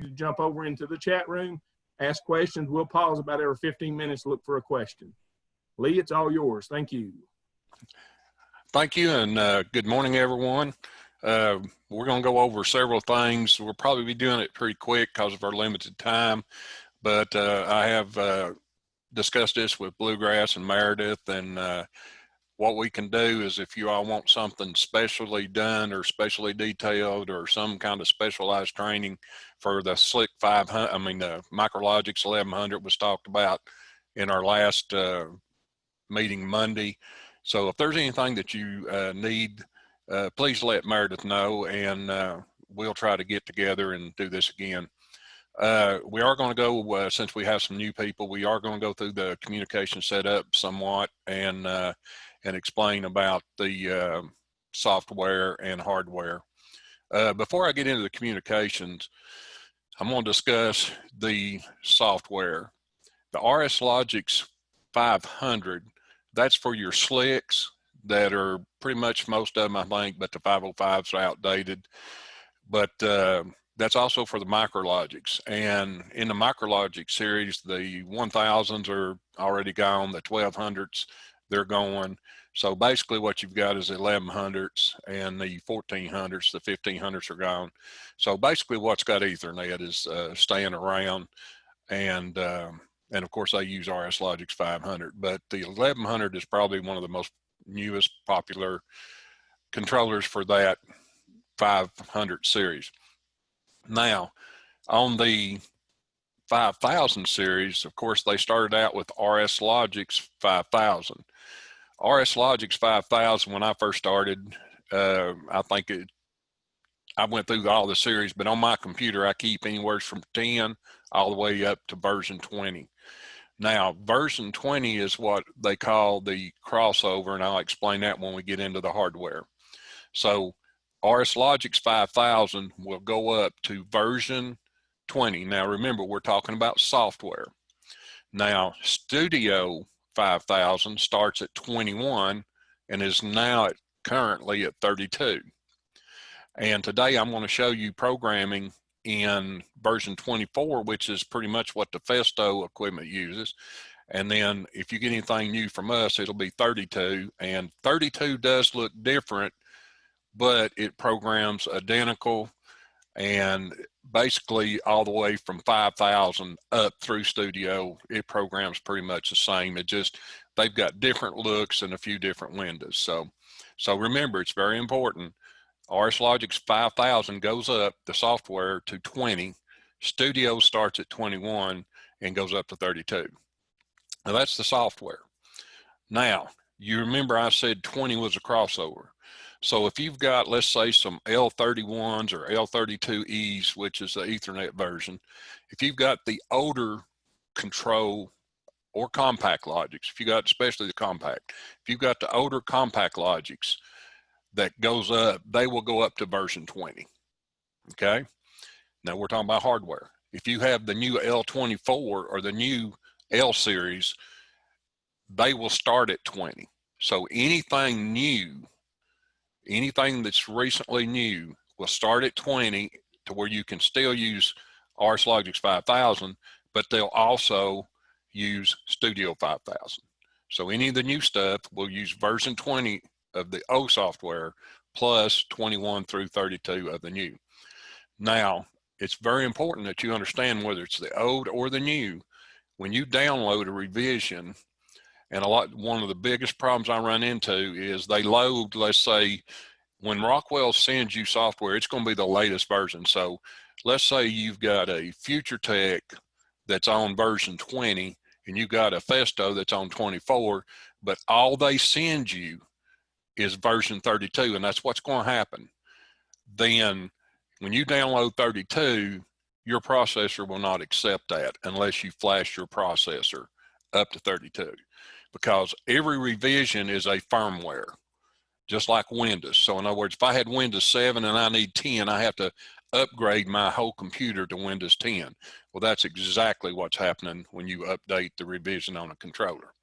to jump over into the chat room, ask questions. We'll pause about every 15 minutes to look for a question. Lee, it's all yours. Thank you. Thank you, and good morning, everyone. We're going to go over several things. We'll probably be doing it pretty quick because of our limited time, but I have discussed this with Bluegrass and Meredith, and what we can do is if you all want something specially done or specially detailed or some kind of specialized training for the Slick 500, I mean the Micrologix 1100 was talked about in our last meeting Monday. So if there's anything that you need, please let Meredith know, and we'll try to get together and do this again. We are going to go, since we have some new people, we are going to go through the communication setup somewhat and explain about the software and hardware. Before I get into the communications, I'm going to discuss the software. The Rslogix 500, that's for your slicks that are pretty much most of them, I think, but the 505s are outdated. But that's also for the Micrologix. And in the Micrologix series, the 1000s are already gone, the 1200s, they're going. So basically what you've got is the 1100s and the 1400s, the 1500s are gone. So basically what's got Ethernet is staying around, and of course they use Rslogix 500, but the 1100 is probably one of the most newest popular controllers for that 500 series. Now on the 5000 series, of course they started out with Rslogix 5000. Rslogix 5000, when I first started, I think I went through all the series, but on my computer, I keep anywhere from 10 all the way up to version 20. Now, version 20 is what they call the crossover, and I'll explain that when we get into the hardware. So Rslogix 5000 will go up to version 20. Now, remember, we're talking about software. Now, Studio 5000 starts at 21 and is now currently at 32. And today I'm going to show you programming in version 24, which is pretty much what the Festo equipment uses. And then if you get anything new from us, it'll be 32. And 32 does look different, but it programs identical, and basically all the way from 5000 up through Studio, it programs pretty much the same. It just, they've got different looks and a few different windows. So remember, it's very important. Rslogix 5000 goes up, the software, to 20. Studio starts at 21 and goes up to 32. Now that's the software. Now, you remember I said 20 was a crossover. So if you've got, let's say, some L31s or L32Es, which is the Ethernet version, if you've got the older control or compact Logix, if you got especially the compact, if you've got the older compact Logix that goes up, they will go up to version 20, okay? Now we're talking about hardware. If you have the new L24 or the new L series, they will start at 20. So anything new, anything that's recently new will start at 20 to where you can still use Rslogix 5000, but they'll also use Studio 5000. So any of the new stuff will use version 20 of the old software plus 21 through 32 of the new. Now, it's very important that you understand whether it's the old or the new. When you download a revision, and one of the biggest problems I run into is they load, let's say, when Rockwell sends you software, it's going to be the latest version. So let's say you've got a FutureTech that's on version 20, and you've got a Festo that's on 24, but all they send you is version 32, and that's what's going to happen. Then when you download 32, your processor will not accept that unless you flash your processor up to 32, because every revision is a firmware, just like Windows. So in other words, if I had Windows 7 and I need 10, I have to upgrade my whole computer to Windows 10. Well, that's exactly what's happening when you update the revision on a controller.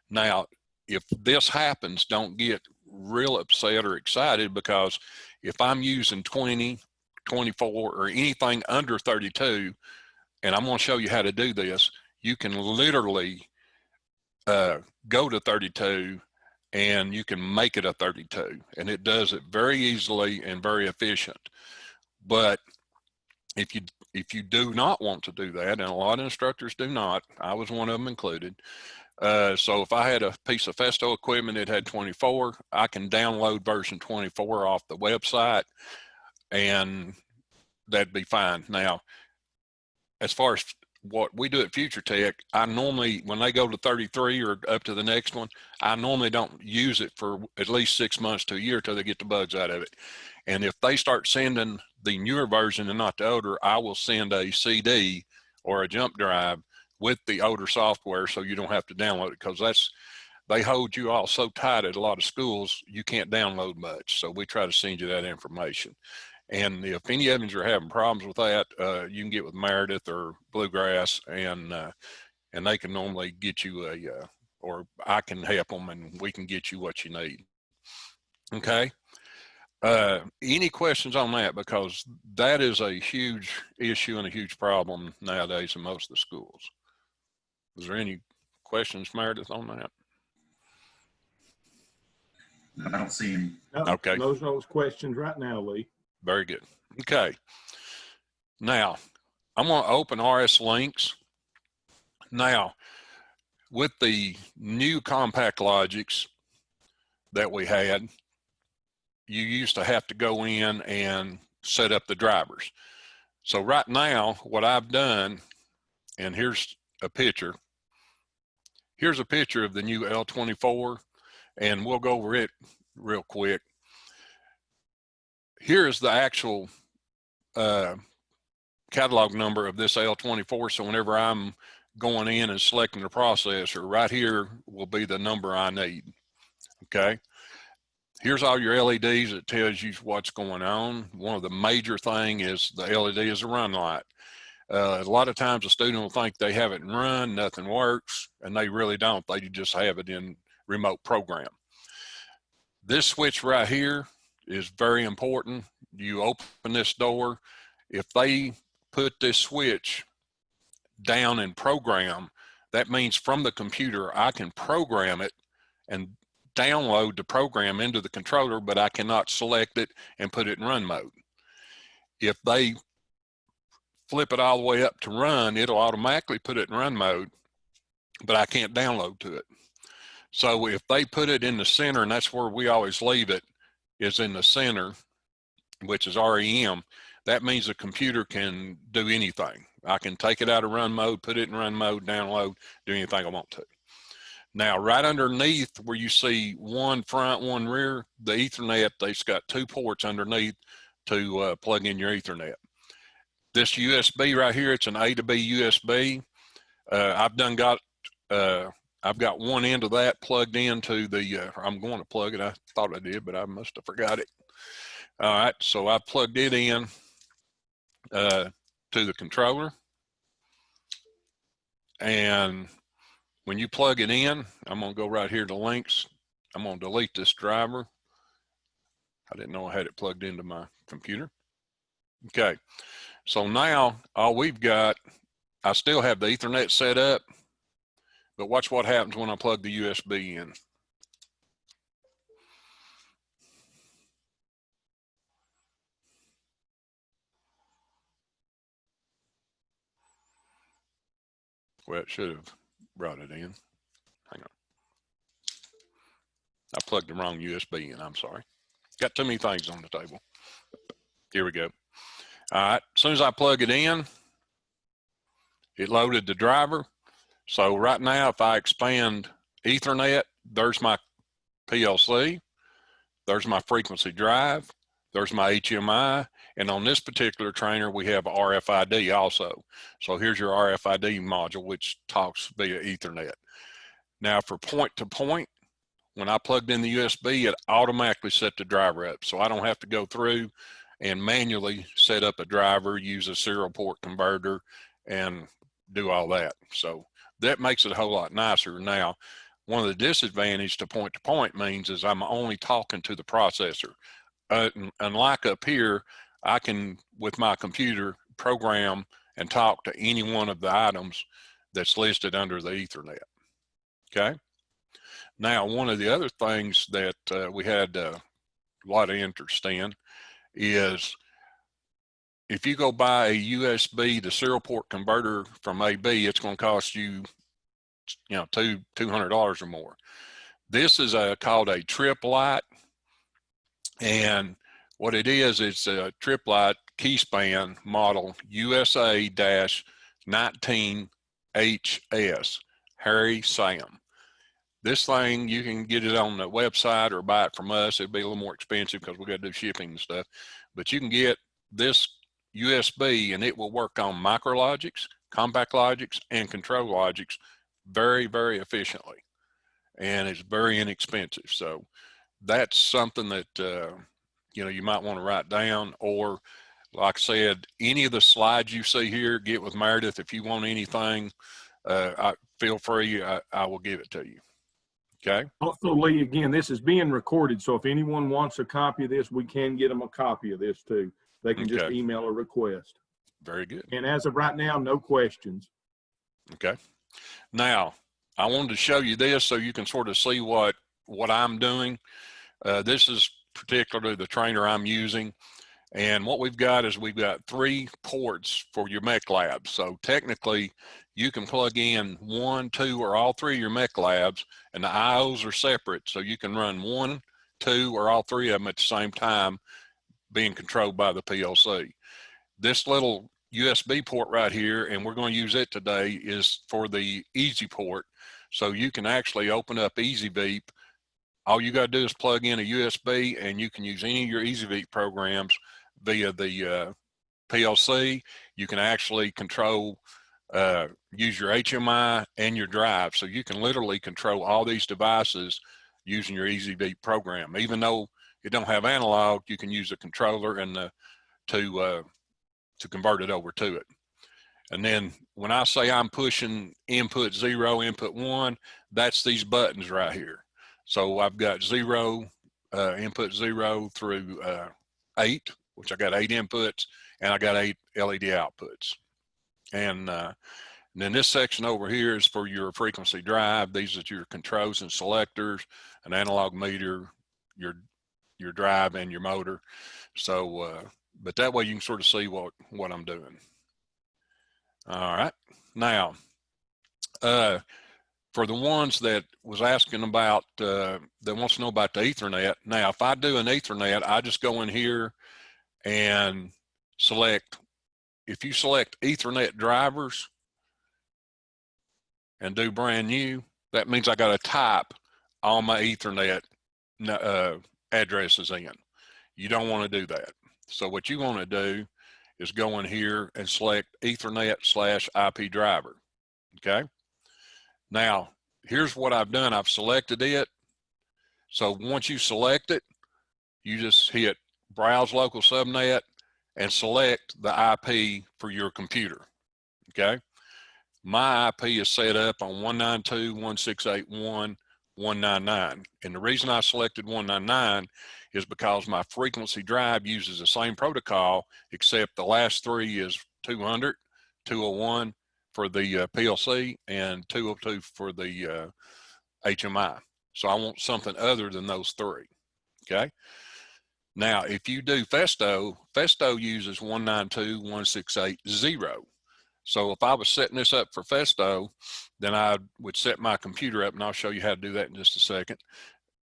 Now, if this happens, don't get real upset or excited, because if I'm using 20 24 or anything under 32, and I'm going to show you how to do this, you can literally go to 32 and you can make it a 32, and it does it very easily and very efficient. But if you do not want to do that, and a lot of instructors do not, I was one of them included. So if I had a piece of Festo equipment that had 24, I can download version 24 off the website, and that'd be fine. Now, as far as what we do at Future Tech, I normally, when they go to 33 or up to the next one, I normally don't use it for at least 6 months to a year till they get the bugs out of it. And if they start sending the newer version and not the older, I will send a CD or a jump drive with the older software so you don't have to download it, because they hold you all so tight at a lot of schools, you can't download much. So we try to send you that information. And if any of you are having problems with that, you can get with Meredith or Bluegrass, and they can normally get you or I can help them, and we can get you what you need. Okay. Any questions on that? Because that is a huge issue and a huge problem nowadays in most of the schools. Is there any questions, Meredith, on that? No, I don't see any. No, okay. Those questions right now, Lee. Very good. Okay. Now, I'm going to open Rslogix. Now, with the new compact Logix that we had, you used to have to go in and set up the drivers. So right now, what I've done, and here's a picture. Here's a picture of the new L24, and we'll go over it real quick. Here's the actual catalog number of this L24. So whenever I'm going in and selecting the processor, right here will be the number I need. Okay. Here's all your LEDs. It tells you what's going on. One of the major thing is the LED is a run light. A lot of times a student will think they have it in run, nothing works, and they really don't. They just have it in remote program. This switch right here is very important. You open this door. If they put this switch down in program, that means from the computer, I can program it and download the program into the controller, but I cannot select it and put it in run mode. If they flip it all the way up to run, it'll automatically put it in run mode, but I can't download to it. So if they put it in the center, and that's where we always leave it, is in the center, which is REM, that means the computer can do anything. I can take it out of run mode, put it in run mode, download, do anything I want to. Now, right underneath where you see one front, one rear, the Ethernet, they've got 2 ports underneath to plug in your Ethernet. This USB right here, it's an A to B USB. I've got one end of that plugged into the, I'm going to plug it. I thought I did, but I must have forgot it. All right, so I plugged it in to the controller. And when you plug it in, I'm going to go right here to links. I'm going to delete this driver. I didn't know I had it plugged into my computer. Okay, so now all we've got, I still have the Ethernet set up, but watch what happens when I plug the USB in. Well, it should have brought it in. Hang on. I plugged the wrong USB in, I'm sorry. Got too many things on the table. Here we go. All right, as soon as I plug it in, it loaded the driver. So right now, if I expand Ethernet, there's my PLC, there's my frequency drive, there's my HMI, and on this particular trainer, we have RFID also. So here's your RFID module, which talks via Ethernet. Now for point to point, when I plugged in the USB, it automatically set the driver up. So I don't have to go through and manually set up a driver, use a serial port converter, and do all that. So that makes it a whole lot nicer. Now, one of the disadvantages to point means is I'm only talking to the processor. Unlike up here, I can, with my computer, program and talk to any one of the items that's listed under the Ethernet. Okay. Now, one of the other things that we had a lot of interest in is if you go buy a USB to serial port converter from AB, it's going to cost you, $200 or more. This is called a trip light, and what it is, it's a trip light key span model USA-19HS, Harry Sam. This thing, you can get it on the website or buy it from us. It'd be a little more expensive because we got to do shipping and stuff. But you can get this USB and it will work on micrologics, compact logics, and control logics very, very efficiently. And it's very inexpensive. So that's something that, you might want to write down, or like I said, any of the slides you see here, get with Meredith. If you want anything, feel free, I will give it to you. Okay. Also, Lee, again, this is being recorded, so if anyone wants a copy of this, we can get them a copy of this too. They can just email a request. Very good. And as of right now, no questions. Okay. Now, I wanted to show you this so you can sort of see what I'm doing. This is particularly the trainer I'm using. And what we've got is we've got 3 ports for your mech labs. So technically, you can plug in 1, 2, or all 3 of your mech labs, and the IOs are separate. So you can run 1, 2, or all 3 of them at the same time, being controlled by the PLC. This little USB port right here, and we're going to use it today, is for the Easy port. So you can actually open up EasyVeep. All you got to do is plug in a USB, and you can use any of your EasyVeep programs via the PLC. You can actually control, use your HMI and your drive. So you can literally control all these devices using your EasyVeep program. Even though it don't have analog, you can use a controller and to convert it over to it. And then when I say I'm pushing input 0, input 1, that's these buttons right here. So I've got 0, input 0 through 8, which I got 8 inputs, and I got 8 LED outputs. And then this section over here is for your frequency drive. These are your controls and selectors, an analog meter, your drive, and your motor. So, but that way you can sort of see what I'm doing. All right. Now, for the ones that was asking about, that wants to know about the Ethernet. Now, if I do an Ethernet, I just go in here and select, if you select Ethernet drivers and do brand new, that means I got to type all my Ethernet addresses in. You don't want to do that. So what you want to do is go in here and select Ethernet/IP driver. Okay. Now, here's what I've done. I've selected it. So once you select it, you just hit Browse Local Subnet and select the IP for your computer. Okay. My IP is set up on 192.168.1.199. And the reason I selected 199 is because my frequency drive uses the same protocol, except the last 3 is 200, 201 for the PLC, and 202 for the HMI. So I want something other than those 3. Okay. Now, if you do Festo uses 192.168.0. So if I was setting this up for Festo, then I would set my computer up, and I'll show you how to do that in just a second.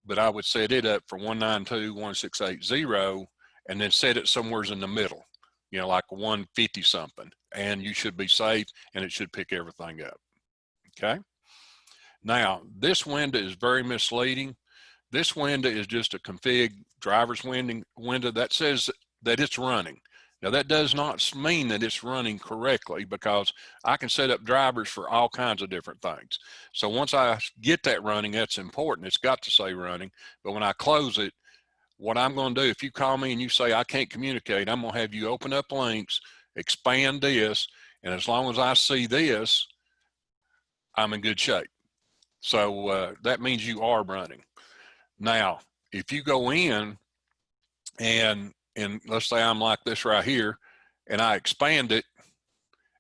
But I would set it up for 192.168.0 and then set it somewhere in the middle, like 150 something, and you should be safe, and it should pick everything up. Okay. Now, this window is very misleading. This window is just a config driver's window that says that it's running. Now, that does not mean that it's running correctly, because I can set up drivers for all kinds of different things. So once I get that running, that's important. It's got to say running. But when I close it, what I'm going to do, if you call me and you say I can't communicate, I'm going to have you open up links, expand this, and as long as I see this, I'm in good shape. So that means you are running. Now, if you go in and and let's say I'm like this right here, and I expand it,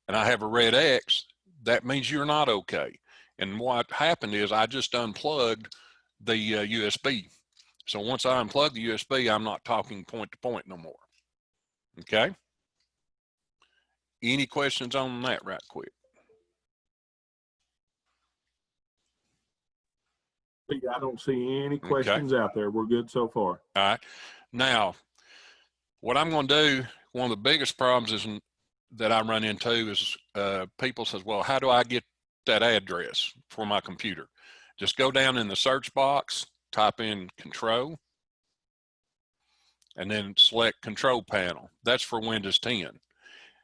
and I have a red X, that means you're not okay. And what happened is I just unplugged the USB. So once I unplug the USB, I'm not talking point to point no more. Okay? Any questions on that right quick? I don't see any questions out there. We're good so far. All right. Now, what I'm going to do, one of the biggest problems is that I run into is people says, well, how do I get that address for my computer? Just go down in the search box, type in control, and then select control panel. That's for Windows 10.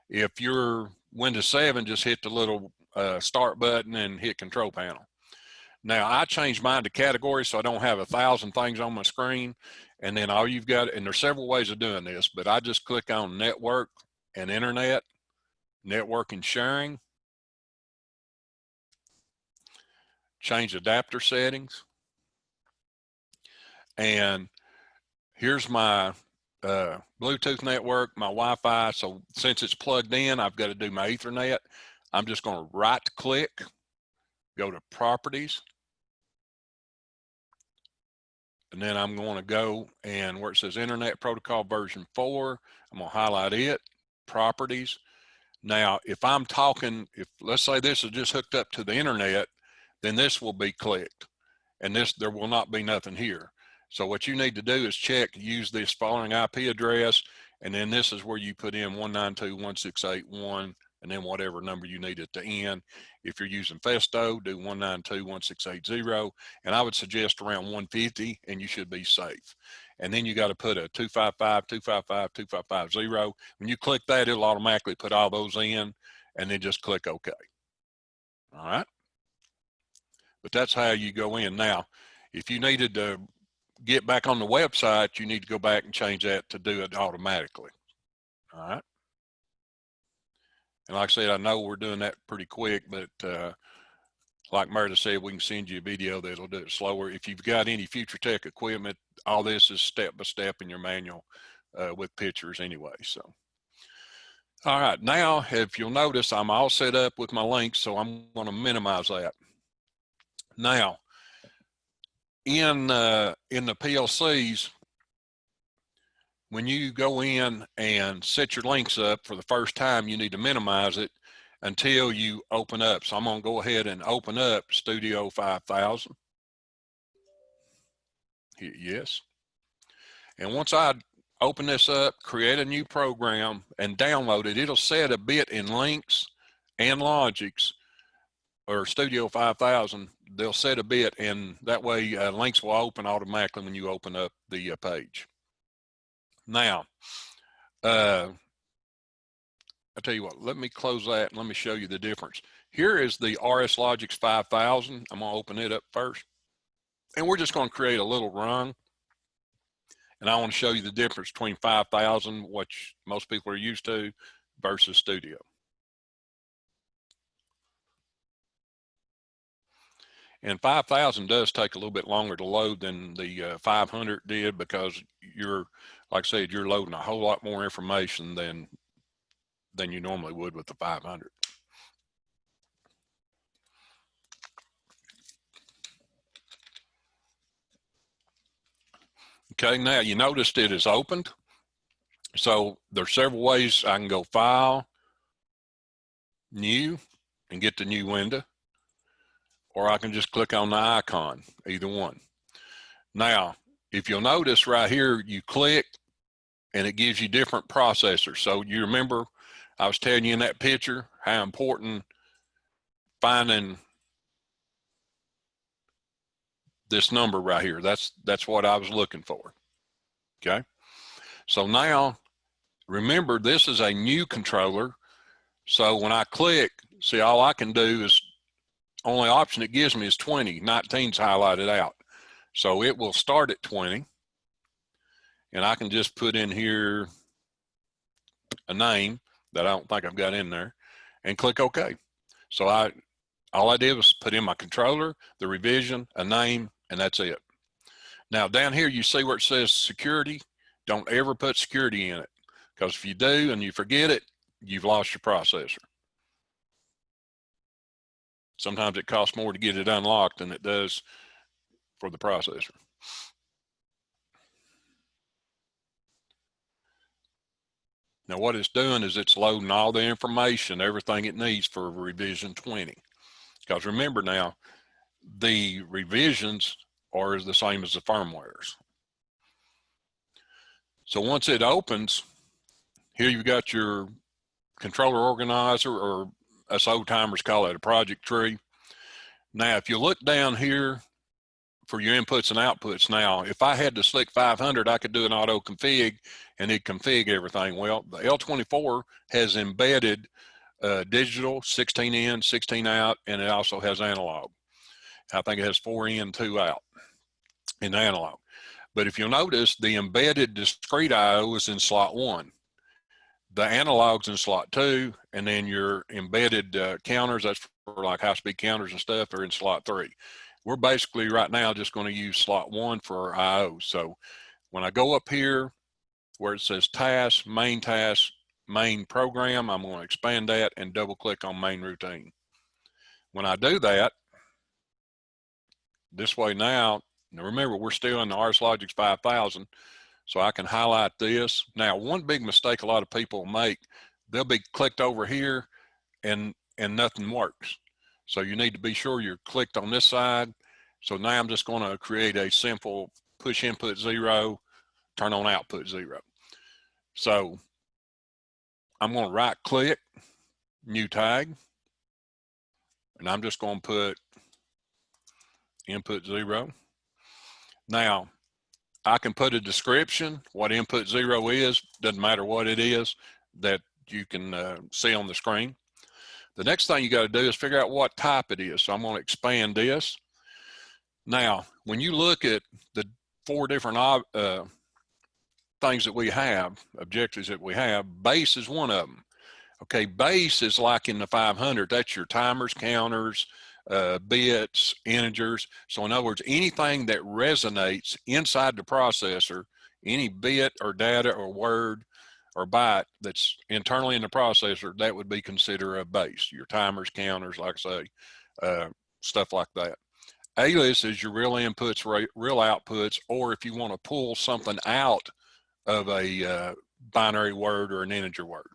If you're Windows 7, just hit the little start button and hit control panel. Now I changed mine to category so I don't have 1,000 things on my screen. And then all you've got, and there's several ways of doing this, but I just click on network and internet, network and sharing, change adapter settings. And here's my Bluetooth network, my Wi-Fi. So since it's plugged in, I've got to do my Ethernet. I'm just going to right click, go to properties. And then I'm going to go and where it says Internet Protocol version 4, I'm going to highlight it, properties. Now, if I'm talking, if let's say this is just hooked up to the internet, then this will be clicked and there will not be nothing here. So what you need to do is use this following IP address, and then this is where you put in 192.168.1 and then whatever number you need at the end. If you're using Festo, do 192.168.0, and I would suggest around 150, and you should be safe. And then you got to put a 255, 255, 2550. When you click that, it'll automatically put all those in, and then just click OK. All right. But that's how you go in. Now, if you needed to get back on the website, you need to go back and change that to do it automatically. All right. And like I said, I know we're doing that pretty quick, but like Meredith said, we can send you a video that'll do it slower. If you've got any Future Tech equipment, all this is step by step in your manual with pictures anyway. So, all right, now if you'll notice, I'm all set up with my links, so I'm going to minimize that. Now, in the PLCs, when you go in and set your links up for the first time, you need to minimize it until you open up. So I'm going to go ahead and open up Studio 5000. Hit yes. And once I open this up, create a new program and download it, it'll set a bit in links and Logix or Studio 5000. They'll set a bit, and that way links will open automatically when you open up the page. Now, I tell you what, let me close that and let me show you the difference. Here is the Rslogix 5000. I'm going to open it up first. And we're just going to create a little rung. And I want to show you the difference between 5000, which most people are used to, versus Studio. And 5000 does take a little bit longer to load than the 500 did, because you're, like I said, you're loading a whole lot more information than you normally would with the 500. Okay, now you noticed it is opened. So there's several ways I can go File, New, and get the new window, or I can just click on the icon, either one. Now, if you'll notice right here, you click and it gives you different processors. So you remember I was telling you in that picture how important finding this number right here. That's what I was looking for. Okay. So now remember, this is a new controller. So when I click, see, all I can do is, only option it gives me is 20. 19's highlighted out. So it will start at 20. And I can just put in here a name that I don't think I've got in there and click OK. So all I did was put in my controller, the revision, a name, and that's it. Now down here, you see where it says security. Don't ever put security in it, because if you do and you forget it, you've lost your processor. Sometimes it costs more to get it unlocked than it does for the processor. Now what it's doing is it's loading all the information, everything it needs for revision 20. Because remember now, the revisions are the same as the firmwares. So once it opens, here you've got your controller organizer, or us old timers call it a project tree. Now, if you look down here for your inputs and outputs, now, if I had the Slick 500, I could do an auto config and it config everything. Well, the L24 has embedded digital, 16 in, 16 out, and it also has analog. I think it has 4 in, 2 out in analog. But if you'll notice, the embedded discrete I/O is in slot 1. The analog's in slot 2, and then your embedded counters, that's for like high-speed counters and stuff, are in slot 3. We're basically right now just going to use slot 1 for our I/O. So when I go up here where it says task, main program, I'm going to expand that and double click on main routine. When I do that, this way now remember, we're still in the Rslogix 5000, so I can highlight this. Now, one big mistake a lot of people make, they'll be clicked over here and nothing works. So you need to be sure you're clicked on this side. So now I'm just going to create a simple push input 0, turn on output 0. So I'm going to right click, new tag, and I'm just going to put input 0. Now, I can put a description, what input 0 is, doesn't matter what it is, that you can see on the screen. The next thing you got to do is figure out what type it is. So I'm going to expand this. Now, when you look at the 4 different things that we have, objectives that we have, base is one of them. Okay, base is like in the 500, that's your timers, counters, bits, integers. So in other words, anything that resonates inside the processor, any bit or data or word or byte that's internally in the processor, that would be considered a base. Your timers, counters, like I say, stuff like that. Alias is your real inputs, real outputs, or if you want to pull something out of a binary word or an integer word.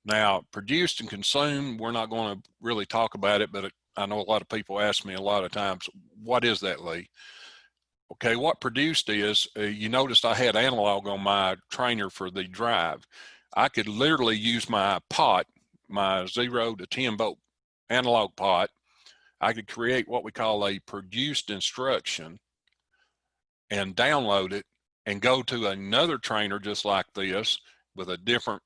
Now, produced and consumed, we're not going to really talk about it, but I know a lot of people ask me a lot of times, what is that, Lee? Okay, what produced is, you noticed I had analog on my trainer for the drive. I could literally use my pot, my 0 to 10 volt analog pot. I could create what we call a produced instruction and download it and go to another trainer just like this with a different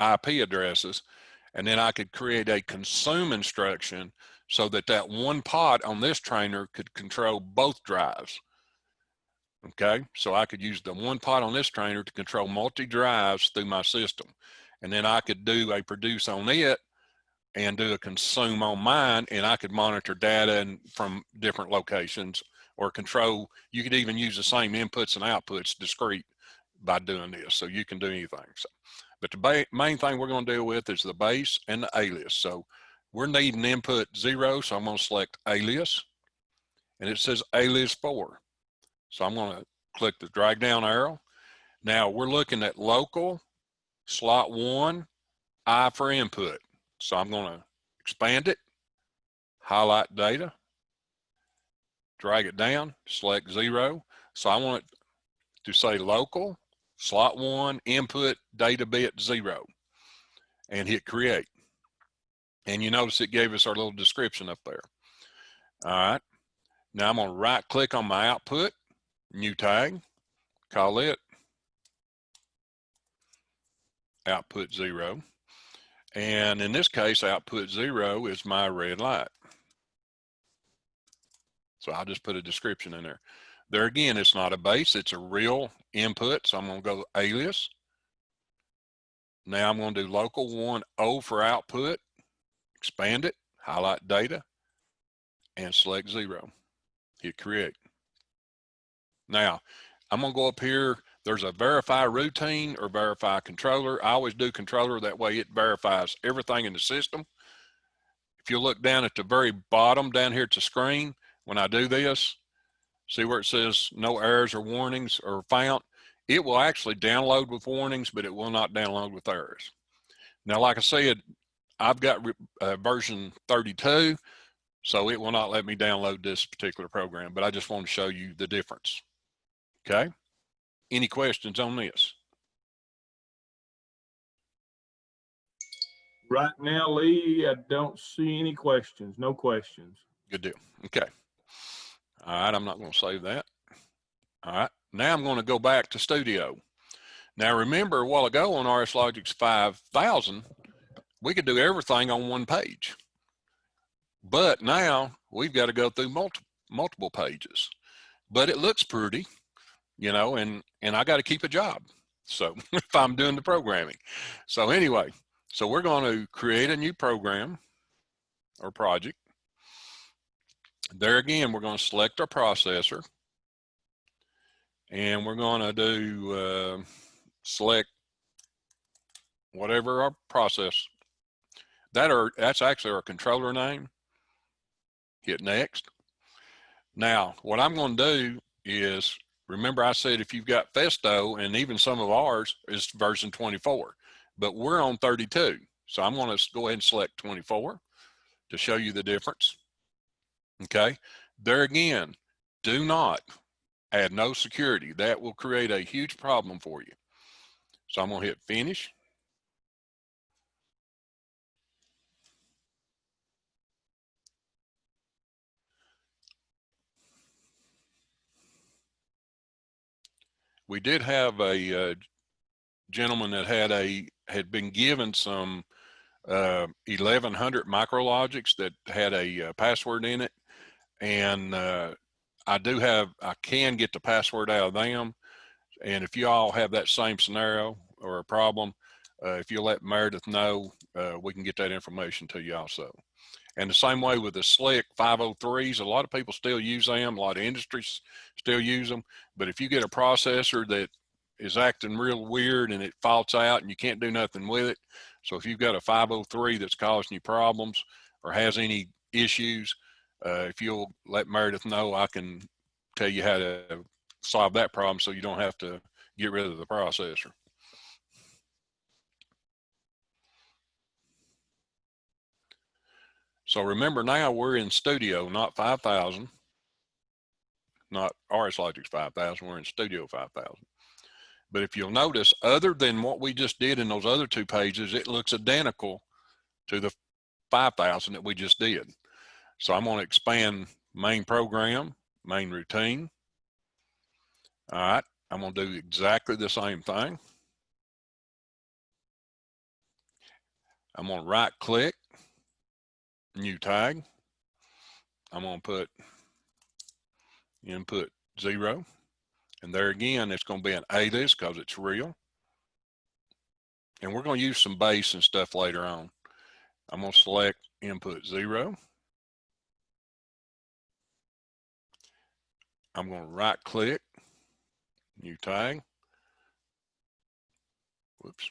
IP addresses, and then I could create a consume instruction so that that one pot on this trainer could control both drives. Okay, so I could use the one pot on this trainer to control multi drives through my system, and then I could do a produce on it and do a consume on mine, and I could monitor data from different locations or control. You could even use the same inputs and outputs discrete by doing this, so you can do anything. So, but the main thing we're going to deal with is the base and the alias. So we're needing input 0, so I'm going to select alias, and it says alias 4. So I'm going to click the drag down arrow. Now we're looking at local, slot 1, I for input. So I'm going to expand it, highlight data, drag it down, select 0. So I want it to say local, slot 1, input data bit 0, and hit create. And you notice it gave us our little description up there. All right. Now I'm going to right click on my output, new tag, call it output 0. And in this case, output 0 is my red light. So I'll just put a description in there. There again, it's not a base, it's a real input. So I'm going to go alias. Now I'm going to do local 1 O for output, expand it, highlight data, and select 0. Hit create. Now I'm going to go up here. There's a verify routine or verify controller. I always do controller, that way it verifies everything in the system. If you look down at the very bottom down here at the screen, when I do this, see where it says no errors or warnings or found? It will actually download with warnings, but it will not download with errors. Now, like I said, I've got version 32, so it will not let me download this particular program, but I just want to show you the difference. Okay? Any questions on this? Right now, Lee, I don't see any questions. No questions. Good deal. Okay. All right, I'm not going to save that. All right, now I'm going to go back to Studio. Now remember, a while ago on Rslogix 5000, we could do everything on one page. But now we've got to go through multiple pages. But it looks pretty, you know, and I got to keep a job. So if I'm doing the programming. So anyway, so we're going to create a new program or project. There again, we're going to select our processor. And we're going to do select whatever our process. That's actually our controller name. Hit next. Now, what I'm going to do is, remember I said if you've got Festo, and even some of ours is version 24, but we're on 32. So I'm going to go ahead and select 24 to show you the difference. Okay. There again, do not add no security. That will create a huge problem for you. So I'm going to hit finish. We did have a gentleman that had been given some 1100 Rslogix that had a password in it, and I can get the password out of them. And if you all have that same scenario or a problem, if you let Meredith know, we can get that information to you also. And the same way with the Slick 503s, a lot of people still use them. A lot of industries still use them. But if you get a processor that is acting real weird and it faults out and you can't do nothing with it, so if you've got a 503 that's causing you problems or has any issues, if you'll let Meredith know, I can tell you how to solve that problem so you don't have to get rid of the processor. So remember, now we're in Studio, not 5000, not Rslogix 5000, we're in Studio 5000. But if you'll notice, other than what we just did in those other two pages, it looks identical to the 5000 that we just did. So I'm going to expand main program, main routine. All right, I'm going to do exactly the same thing. I'm going to right click, new tag. I'm going to put input 0. And there again, it's going to be an alias because it's real. And we're going to use some base and stuff later on. I'm going to select input 0. I'm going to right click, new tag. Whoops.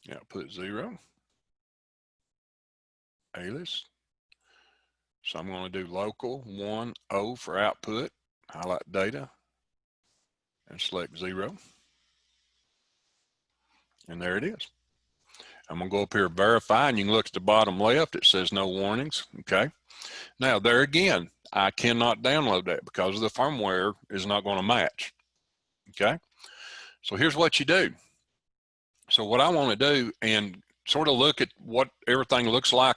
Yeah, put 0. Alias. So I'm going to do local 10 for output, highlight data, and select 0. And there it is. I'm going to go up here, verify, and you can look at the bottom left. It says no warnings. Okay. Now, there again, I cannot download that because the firmware is not going to match. Okay. So here's what you do. So what I want to do, and sort of look at what everything looks like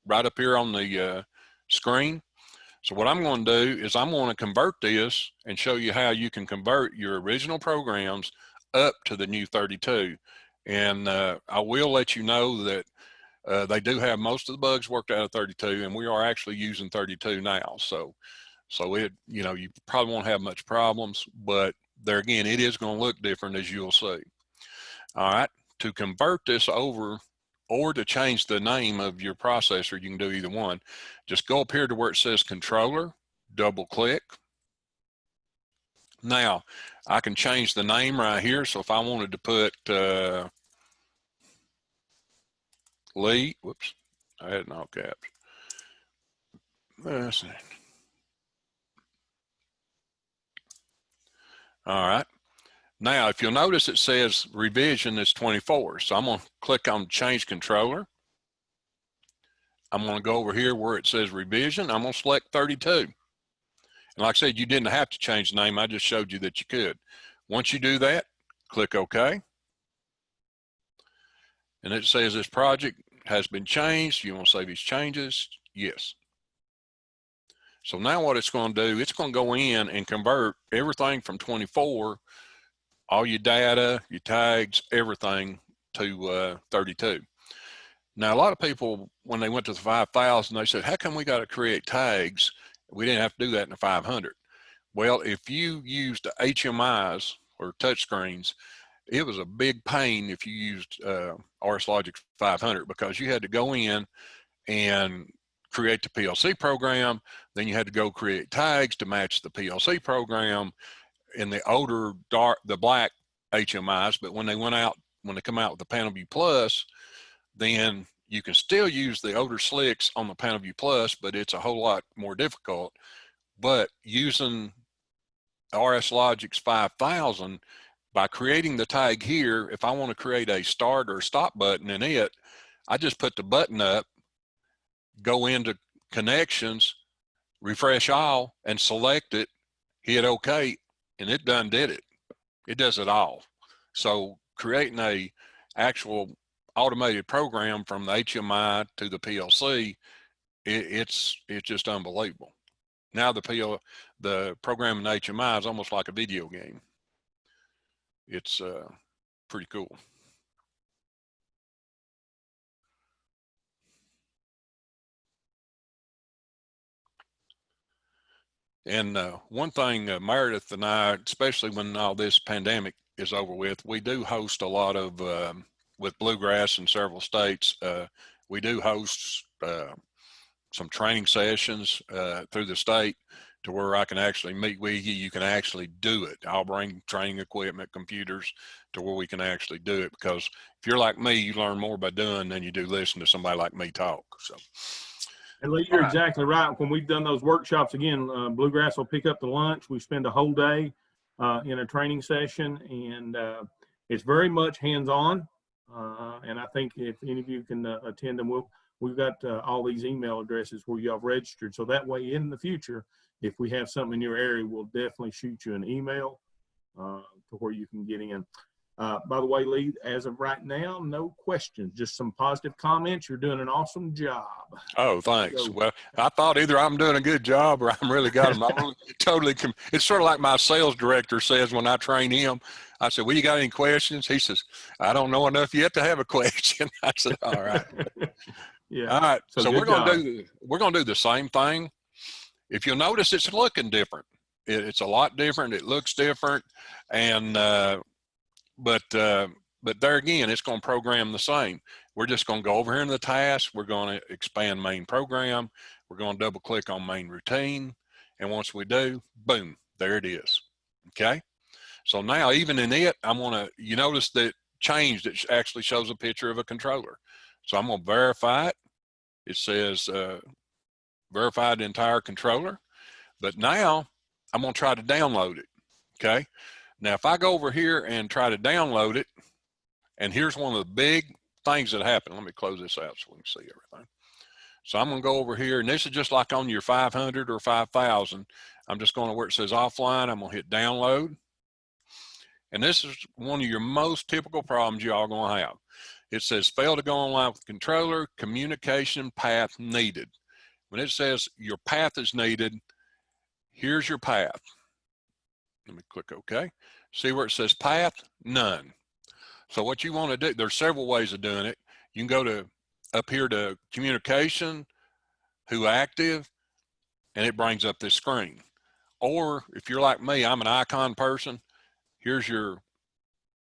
right up here on the screen. So what I'm going to do is I'm going to convert this and show you how you can convert your original programs up to the new 32. And I will let you know that they do have most of the bugs worked out of 32, and we are actually using 32 now. So it, you know, you probably won't have much problems, but there again, it is going to look different, as you'll see. All right, to convert this over or to change the name of your processor, you can do either one. Just go up here to where it says controller, double click, Now, I can change the name right here. So if I wanted to put Lee, whoops, I had it in all caps. Let's see. All right. Now, if you'll notice, it says revision is 24. So I'm going to click on change controller. I'm going to go over here where it says revision. I'm going to select 32. And like I said, you didn't have to change the name. I just showed you that you could. Once you do that, click OK. And it says this project has been changed. You want to save these changes? Yes. So now what it's going to do, it's going to go in and convert everything from 24, all your data, your tags, everything to 32. Now, a lot of people, when they went to the 5000, they said, how come we got to create tags? We didn't have to do that in the 500. Well, if you used HMIs or touchscreens, it was a big pain if you used Rslogix 500 because you had to go in and create the PLC program. Then you had to go create tags to match the PLC program in the older the black HMIs. But when they come out with the PanelView Plus, then you can still use the older slicks on the PanelView Plus, but it's a whole lot more difficult. But using Rslogix 5000, by creating the tag here, if I want to create a start or stop button in it, I just put the button up, go into connections, refresh all, and select it, hit OK, and it done did it. It does it all. So creating a actual automated program from the HMI to the PLC, it's just unbelievable. Now the program in HMI is almost like a video game. It's pretty cool. And one thing, Meredith and I, especially when all this pandemic is over with, we do host a lot of, with Bluegrass in several states, we do host some training sessions through the state to where I can actually meet with you. You can actually do it. I'll bring training equipment, computers to where we can actually do it, because if you're like me, you learn more by doing than you do listening to somebody like me talk. So. And Lee, you're exactly right. When we've done those workshops, again, Bluegrass will pick up the lunch. We spend a whole day in a training session, and it's very much hands-on. And I think if any of you can attend them, we've got all these email addresses where you have registered. So that way in the future, if we have something in your area, we'll definitely shoot you an email to where you can get in. By the way, Lee, as of right now, no questions, just some positive comments. You're doing an awesome job. Oh, thanks. Well, I thought either I'm doing a good job or I'm really got them. I'm totally, it's sort of like my sales director says when I train him. I said, well, you got any questions? He says, I don't know enough yet to have a question. I said, all right. Yeah. All right. So we're going to do the same thing. If you'll notice, it's looking different. It's a lot different. It looks different. And, but there again, it's going to program the same. We're just going to go over here in the task. We're going to expand main program. We're going to double click on main routine. And once we do, boom, there it is. Okay. So now even in it, you notice that changed. It actually shows a picture of a controller. So I'm going to verify it. It says verify the entire controller. But now I'm going to try to download it. Okay. Now, if I go over here and try to download it, and here's one of the big things that happen. Let me close this out so we can see everything. So I'm going to go over here, and this is just like on your 500 or 5000. I'm just going to where it says offline. I'm going to hit download. And this is one of your most typical problems you all going to have. It says fail to go online with controller, communication path needed. When it says your path is needed, here's your path. Let me click OK. See where it says path? None. So what you want to do, there's several ways of doing it. You can go to up here to communication, who active, and it brings up this screen. Or if you're like me, I'm an icon person. Here's your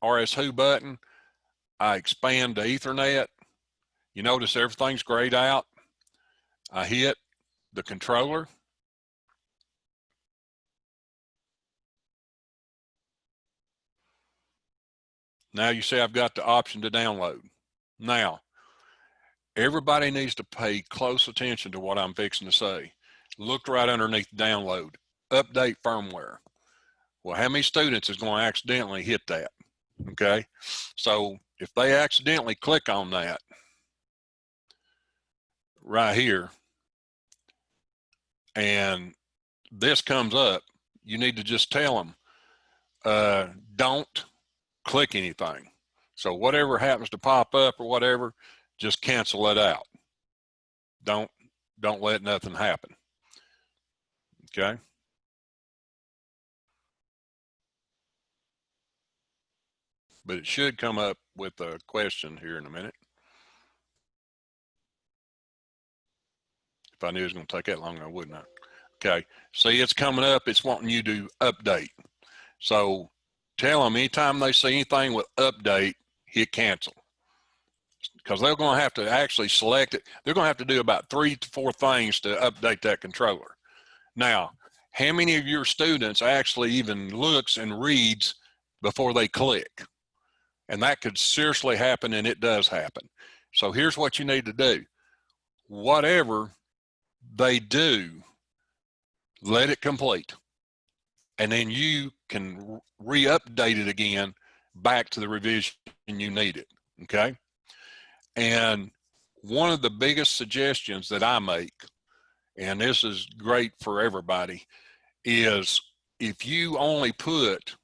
RS Who button. I expand to Ethernet. You notice everything's grayed out. I hit the controller. Now you see I've got the option to download. Now, everybody needs to pay close attention to what I'm fixing to say. Look right underneath download, update firmware. Well, how many students is going to accidentally hit that? Okay, so if they accidentally click on that right here and this comes up, you need to just tell them, don't click anything. So whatever happens to pop up or whatever, just cancel it out. Don't let nothing happen. Okay. But it should come up with a question here in a minute. If I knew it was going to take that long, I wouldn't. Okay. See, it's coming up. It's wanting you to update. So tell them anytime they see anything with update, hit cancel. Because they're going to have to actually select it. They're going to have to do about 3 to 4 things to update that controller. Now, how many of your students actually even looks and reads before they click? And that could seriously happen, and it does happen. So here's what you need to do. Whatever they do, let it complete. And then you can re-update it again back to the revision you need it, okay? And one of the biggest suggestions that I make, and this is great for everybody, is if you only put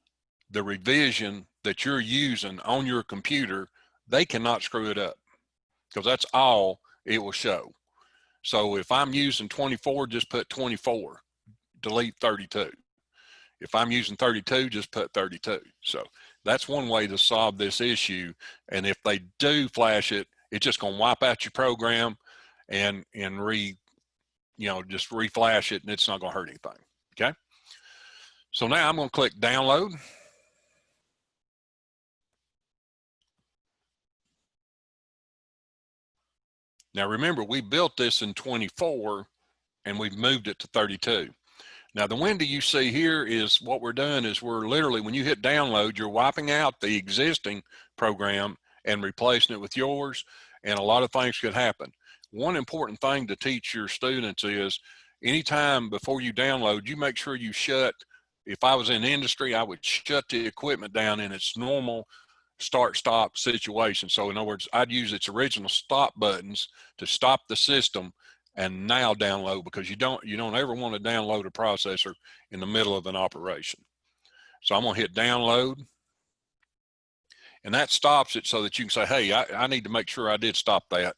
the revision that you're using on your computer, they cannot screw it up because that's all it will show. So if I'm using 24, just put 24, delete 32. If I'm using 32, just put 32. So that's one way to solve this issue. And if they do flash it, it's just going to wipe out your program and just reflash it, and it's not going to hurt anything. Okay. So now I'm going to click download. Now remember, we built this in 24 and we've moved it to 32. Now the window you see here is what we're doing is we're literally, when you hit download, you're wiping out the existing program and replacing it with yours, and a lot of things could happen. One important thing to teach your students is anytime before you download, you make sure you shut, if I was in industry, I would shut the equipment down in its normal start-stop situation. So in other words, I'd use its original stop buttons to stop the system and now download, because you don't ever want to download a processor in the middle of an operation. So I'm going to hit download, and that stops it so that you can say, hey, I need to make sure I did stop that.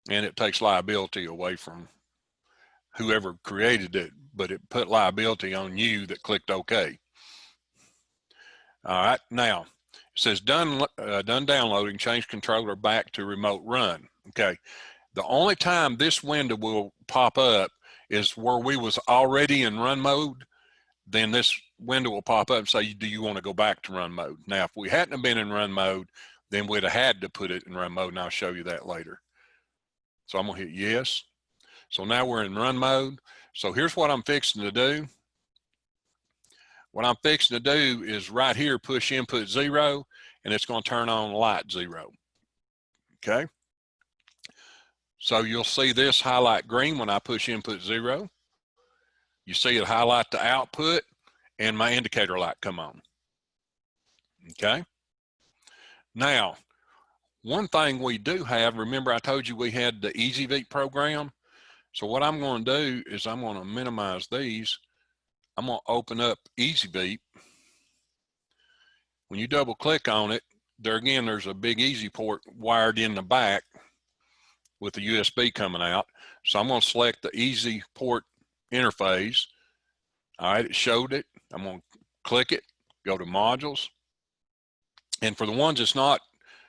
And it takes liability away from whoever created it, but it put liability on you that clicked OK. All right, now it says done downloading, change controller back to remote run. Okay, the only time this window will pop up is where we was already in run mode. Then this window will pop up and say, do you want to go back to run mode? Now, if we hadn't have been in run mode, then we'd have had to put it in run mode, and I'll show you that later. So I'm going to hit yes. So now we're in run mode. So here's what I'm fixing to do. What I'm fixing to do is right here, push input 0, and it's going to turn on light 0. Okay. So you'll see this highlight green when I push input 0. You see it highlight the output and my indicator light come on. Okay. Now, one thing we do have, remember I told you we had the EasyVeep program. So what I'm going to do is I'm going to minimize these. I'm going to open up EasyVeep. When you double click on it, there again, there's a big easy port wired in the back with the USB coming out. So I'm going to select the easy port interface. All right, it showed it. I'm going to click it, go to modules. And for the ones that's not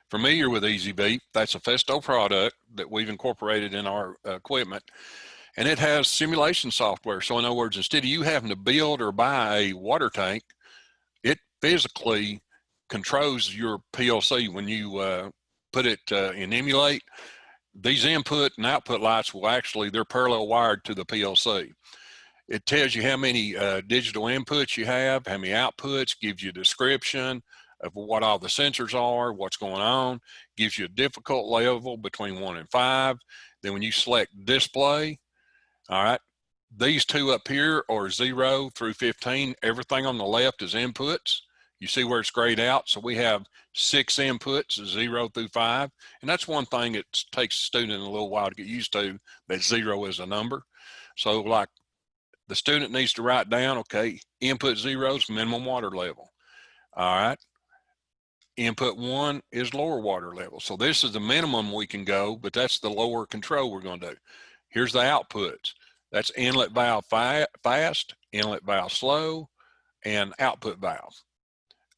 familiar with EasyVeep, that's a Festo product that we've incorporated in our equipment. And it has simulation software. So in other words, instead of you having to build or buy a water tank, it physically controls your PLC. When you put it in emulate, these input and output lights will actually, they're parallel wired to the PLC. It tells you how many digital inputs you have, how many outputs, gives you a description of what all the sensors are, what's going on, gives you a difficult level between 1 and 5. Then when you select display, all right, these two up here are 0 through 15. Everything on the left is inputs. You see where it's grayed out? So we have 6 inputs, 0 through 5. And that's one thing that takes a student a little while to get used to, that 0 is a number. So like the student needs to write down, okay, input 0 is minimum water level. All right. Input 1 is lower water level. So this is the minimum we can go, but that's the lower control we're going to do. Here's the outputs. That's inlet valve fast, inlet valve slow, and output valve.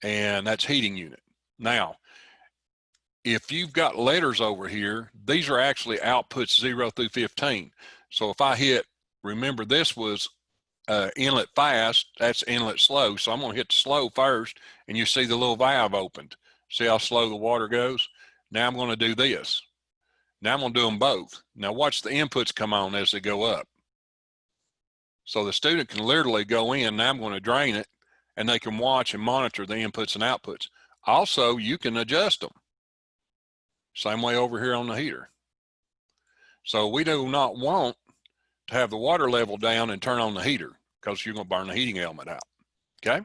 And that's heating unit. Now, if you've got letters over here, these are actually outputs 0 through 15. So if I hit, remember this was inlet fast, that's inlet slow. So I'm going to hit the slow first, and you see the little valve opened. See how slow the water goes? Now I'm going to do this. Now I'm going to do them both. Now watch the inputs come on as they go up. So the student can literally go in, now I'm going to drain it, and they can watch and monitor the inputs and outputs. Also, you can adjust them. Same way over here on the heater. So we do not want to have the water level down and turn on the heater, because you're going to burn the heating element out, okay?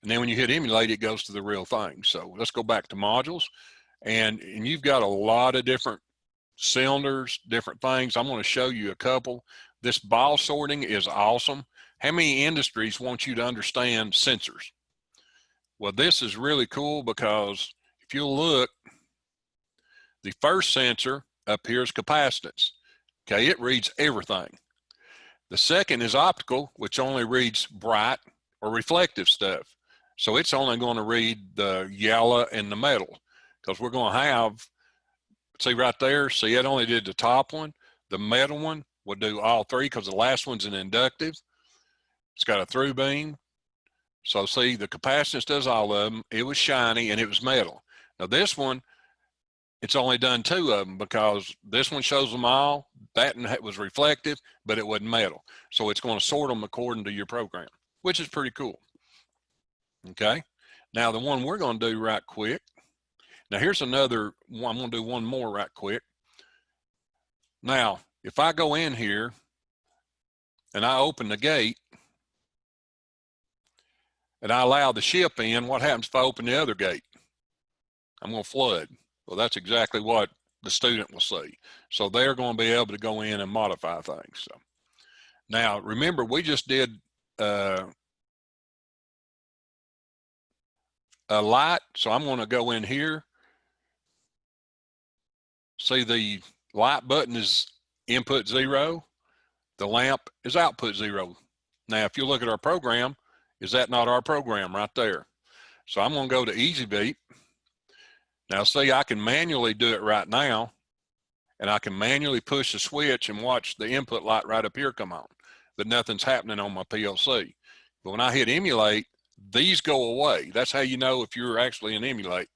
And then when you hit emulate, it goes to the real thing. So let's go back to modules. And you've got a lot of different cylinders, different things. I'm going to show you a couple. This ball sorting is awesome. How many industries want you to understand sensors? Well, this is really cool because if you look, the first sensor up here is capacitance. Okay, it reads everything. The second is optical, which only reads bright or reflective stuff. So it's only going to read the yellow and the metal, because we're going to have, see right there, see it only did the top one. The metal one will do all three, because the last one's an inductive. It's got a through beam. So see, the capacitance does all of them. It was shiny and it was metal. Now this one, it's only done 2 of them, because this one shows them all. That one was reflective, but it wasn't metal. So it's going to sort them according to your program, which is pretty cool. Okay. Now the one we're going to do right quick. Now here's another one. I'm going to do one more right quick. Now, if I go in here and I open the gate and I allow the ship in, what happens if I open the other gate? I'm going to flood. Well, that's exactly what the student will see. So they're going to be able to go in and modify things. So now remember, we just did a light. So I'm going to go in here. See, the light button is input 0. The lamp is output 0. Now, if you look at our program, is that not our program right there? So I'm going to go to Easy Beat. Now, see, I can manually do it right now, and I can manually push the switch and watch the input light right up here come on, but nothing's happening on my PLC. But when I hit emulate, these go away. That's how you know if you're actually in emulate.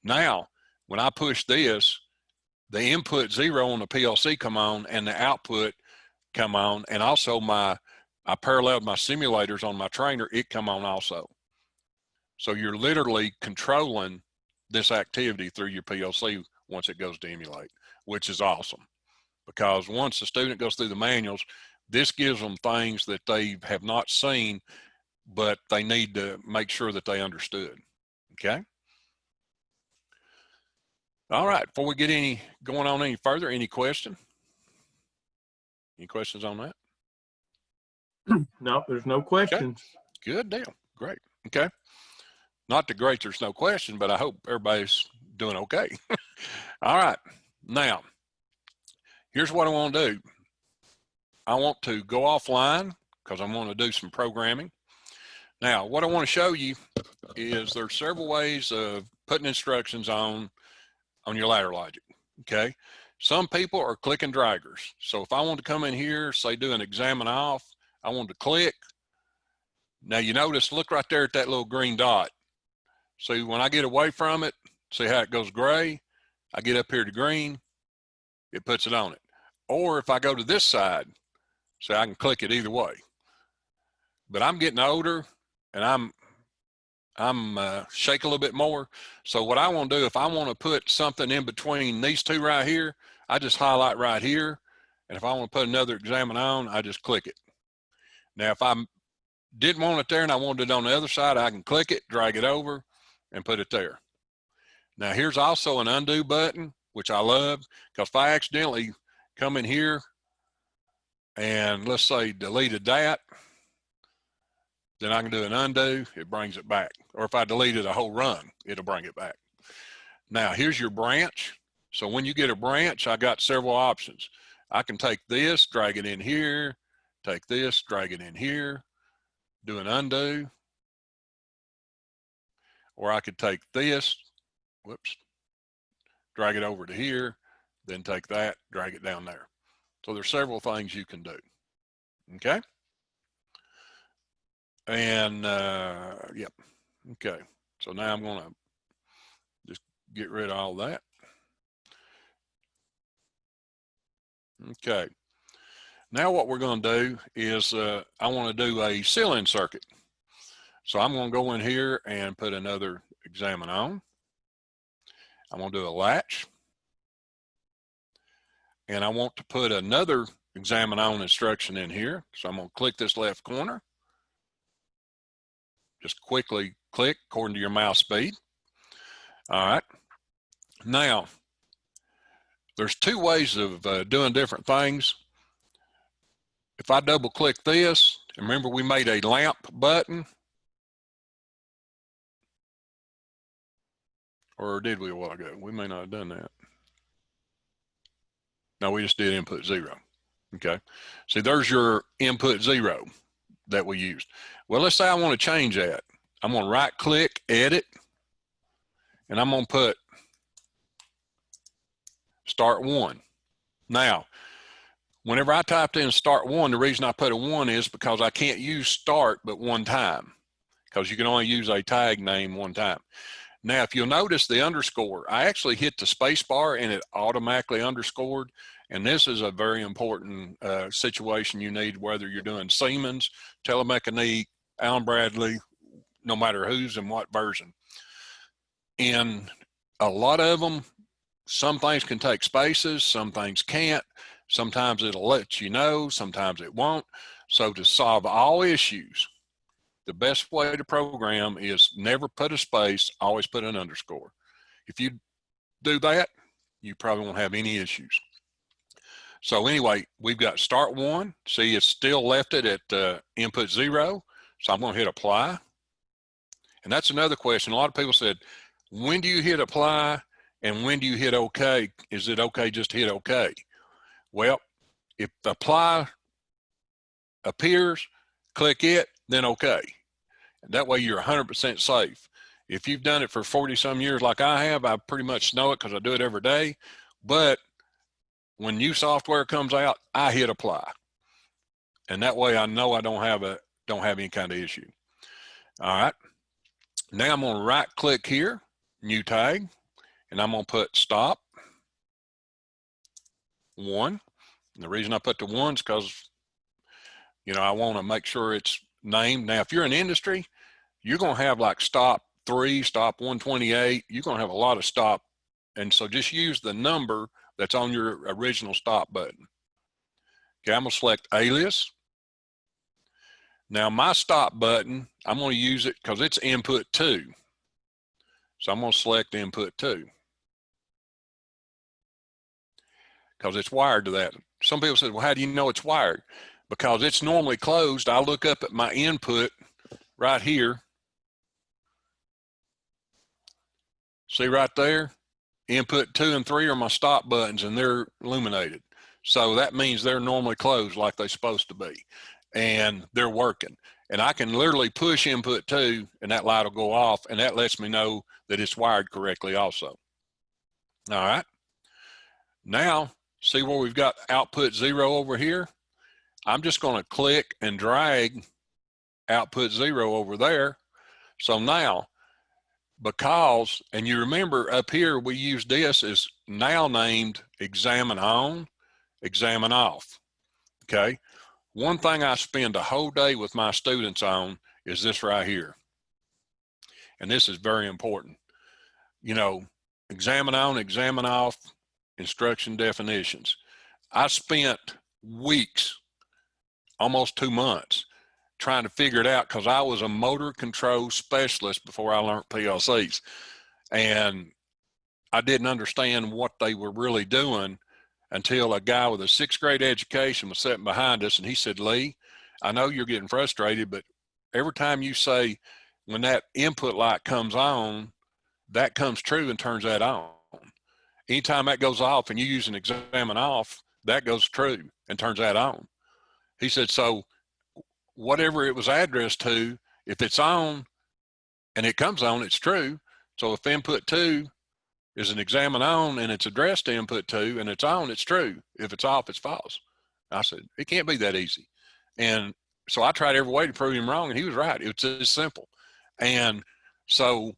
Now, when I push this, the input 0 on the PLC come on and the output come on, and also I paralleled my simulators on my trainer, it come on also. So you're literally controlling this activity through your PLC once it goes to emulate, which is awesome, because once the student goes through the manuals, this gives them things that they have not seen, but they need to make sure that they understood. Okay. All right. Before we get going on any further, any question? Any questions on that? No, there's no questions. Okay. Good deal. Great. Okay. Not the great there's no question, but I hope everybody's doing okay. All right. Now, here's what I want to do. I want to go offline because I want to do some programming. Now, what I want to show you is there's several ways of putting instructions on your ladder logic, okay? Some people are click and draggers. So if I want to come in here, say do an examine off, I want to click. Now you notice, look right there at that little green dot. See, when I get away from it, see how it goes gray? I get up here to green, it puts it on it. Or if I go to this side, see, I can click it either way. but I'm getting older and I'm shake a little bit more. So what I want to do, if I want to put something in between these two right here, I just highlight right here. And if I want to put another examine on, I just click it. Now, if I didn't want it there and I wanted it on the other side, I can click it, drag it over, and put it there. Now, here's also an undo button, which I love, because if I accidentally come in here and let's say deleted that, then I can do an undo, it brings it back. Or if I deleted a whole run, it'll bring it back. Now, here's your branch. So when you get a branch, I got several options. I can take this, drag it in here, take this, drag it in here, do an undo. Or I could take this, whoops, drag it over to here, then take that, drag it down there. So there's several things you can do, okay? And yep, okay. So now I'm gonna just get rid of all that. Okay. Now what we're gonna do is I wanna do a seal-in circuit. So I'm gonna go in here and put another examine on. I'm gonna do a latch. And I want to put another examine on instruction in here. So I'm gonna click this left corner. Just quickly click according to your mouse speed. All right. Now, there's two ways of doing different things. If I double click this, remember we made a lamp button. Or did we a while ago? We may not have done that. No, we just did input 0. Okay. See, there's your input 0 that we used. Well, let's say I want to change that. I'm going to right click, edit, and I'm going to put start 1. Now, whenever I typed in start 1, the reason I put a 1 is because I can't use start but one time, because you can only use a tag name one time. Now, if you'll notice the underscore, I actually hit the space bar and it automatically underscored. And this is a very important situation you need, whether you're doing Siemens, Telemecanique, Allen Bradley, no matter who's and what version. And a lot of them, some things can take spaces, some things can't. Sometimes it'll let you know, sometimes it won't. So to solve all issues, the best way to program is never put a space, always put an underscore. If you do that, you probably won't have any issues. So anyway, we've got start 1. See, it's still left it at input 0. So I'm going to hit apply. And that's another question. A lot of people said, when do you hit apply and when do you hit OK? Is it okay just to hit OK? Well, if apply appears, click it, then OK. That way you're 100% safe. If you've done it for 40 some years like I have, I pretty much know it because I do it every day. But when new software comes out, I hit apply. And that way I know I don't have any kind of issue. All right. Now I'm going to right click here, new tag, and I'm going to put stop 1. And the reason I put the 1 is because, you know, I want to make sure it's named. Now, if you're in industry, you're going to have like stop 3, stop 128. You're going to have a lot of stop. And so just use the number that's on your original stop button. Okay, I'm going to select alias. Now my stop button, I'm going to use it because it's input 2. So I'm going to select input 2 because it's wired to that. Some people said, well, how do you know it's wired? Because it's normally closed. I look up at my input right here. See right there? Input 2 and 3 are my stop buttons and they're illuminated. So that means they're normally closed like they're supposed to be. And they're working. And I can literally push input 2 and that light will go off, and that lets me know that it's wired correctly also. All right. Now, see where we've got output 0 over here? I'm just going to click and drag output 0 over there. So now, because, and you remember up here we use this as now named examine on, examine off. Okay. One thing I spend a whole day with my students on is this right here. And this is very important. You know, examine on, examine off, instruction definitions. I spent weeks, almost 2 months, trying to figure it out because I was a motor control specialist before I learned PLCs. And I didn't understand what they were really doing until a guy with a 6th grade education was sitting behind us, and he said, Lee, I know you're getting frustrated, but every time you say, when that input light comes on, that comes true and turns that on. Anytime that goes off and you use an examine off, that goes true and turns that on. He said, so whatever it was addressed to, if it's on and it comes on, it's true. So if input 2 is an examine on and it's addressed to input 2 and it's on, it's true. If it's off, it's false. I said, it can't be that easy. And so I tried every way to prove him wrong, and he was right. It was just simple. And so,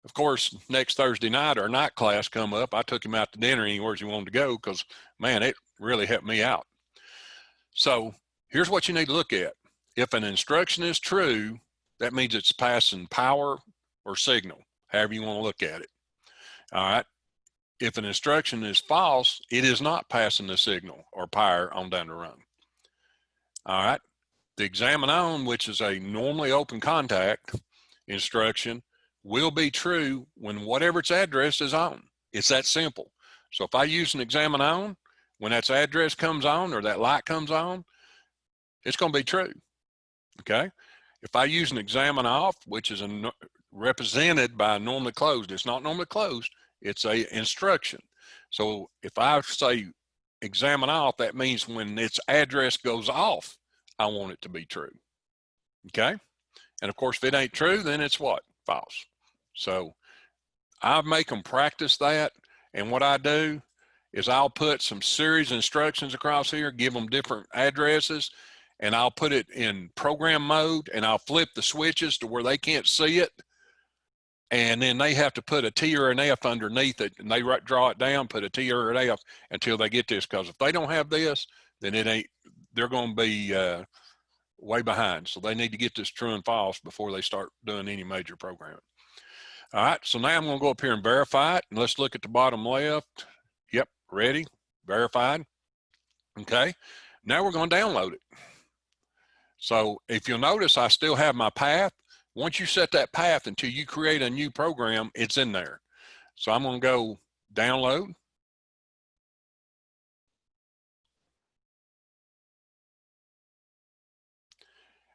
of course, next Thursday night, our night class come up. I took him out to dinner anywhere he wanted to go because, man, it really helped me out. So here's what you need to look at. If an instruction is true, that means it's passing power or signal, however you want to look at it. All right. If an instruction is false, it is not passing the signal or power on down the rung. All right. The examine on, which is a normally open contact instruction, will be true when whatever its address is on. It's that simple. So if I use an examine on, when that address comes on or that light comes on, it's going to be true. Okay. If I use an examine off, which is represented by normally closed, it's not normally closed, it's a instruction. So if I say examine off, that means when its address goes off, I want it to be true. Okay. And of course, if it ain't true, then it's what? False. So I make them practice that. And what I do is I'll put some series instructions across here, give them different addresses, and I'll put it in program mode, and I'll flip the switches to where they can't see it. And then they have to put a T or an F underneath it, and they draw it down, put a T or an F until they get this. Because if they don't have this, then it ain't, they're going to be way behind. So they need to get this true and false before they start doing any major programming. All right, so now I'm going to go up here and verify it. And let's look at the bottom left. Yep, ready, verified. Okay, now we're going to download it. So if you'll notice, I still have my path. Once you set that path until you create a new program, it's in there. So I'm going to go download.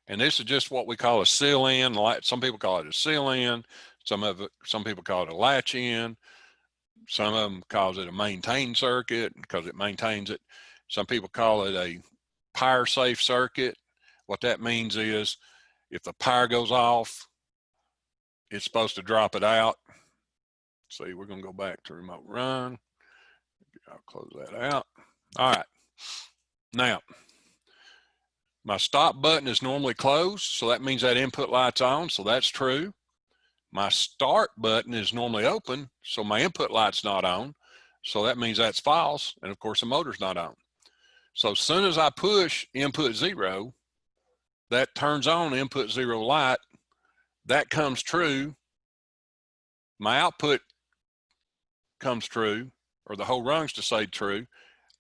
And this is just what we call a seal in. Some people call it a seal in. Some people call it a latch in. Some of them calls it a maintain circuit because it maintains it. Some people call it a power safe circuit. What that means is if the power goes off, it's supposed to drop it out. See, we're going to go back to remote run. I'll close that out. All right. Now, my stop button is normally closed, so that means that input light's on, so that's true. My start button is normally open, so my input light's not on, so that means that's false, and of course the motor's not on. So as soon as I push input 0, that turns on input 0 light, that comes true. My output comes true, or the whole rung's to say true,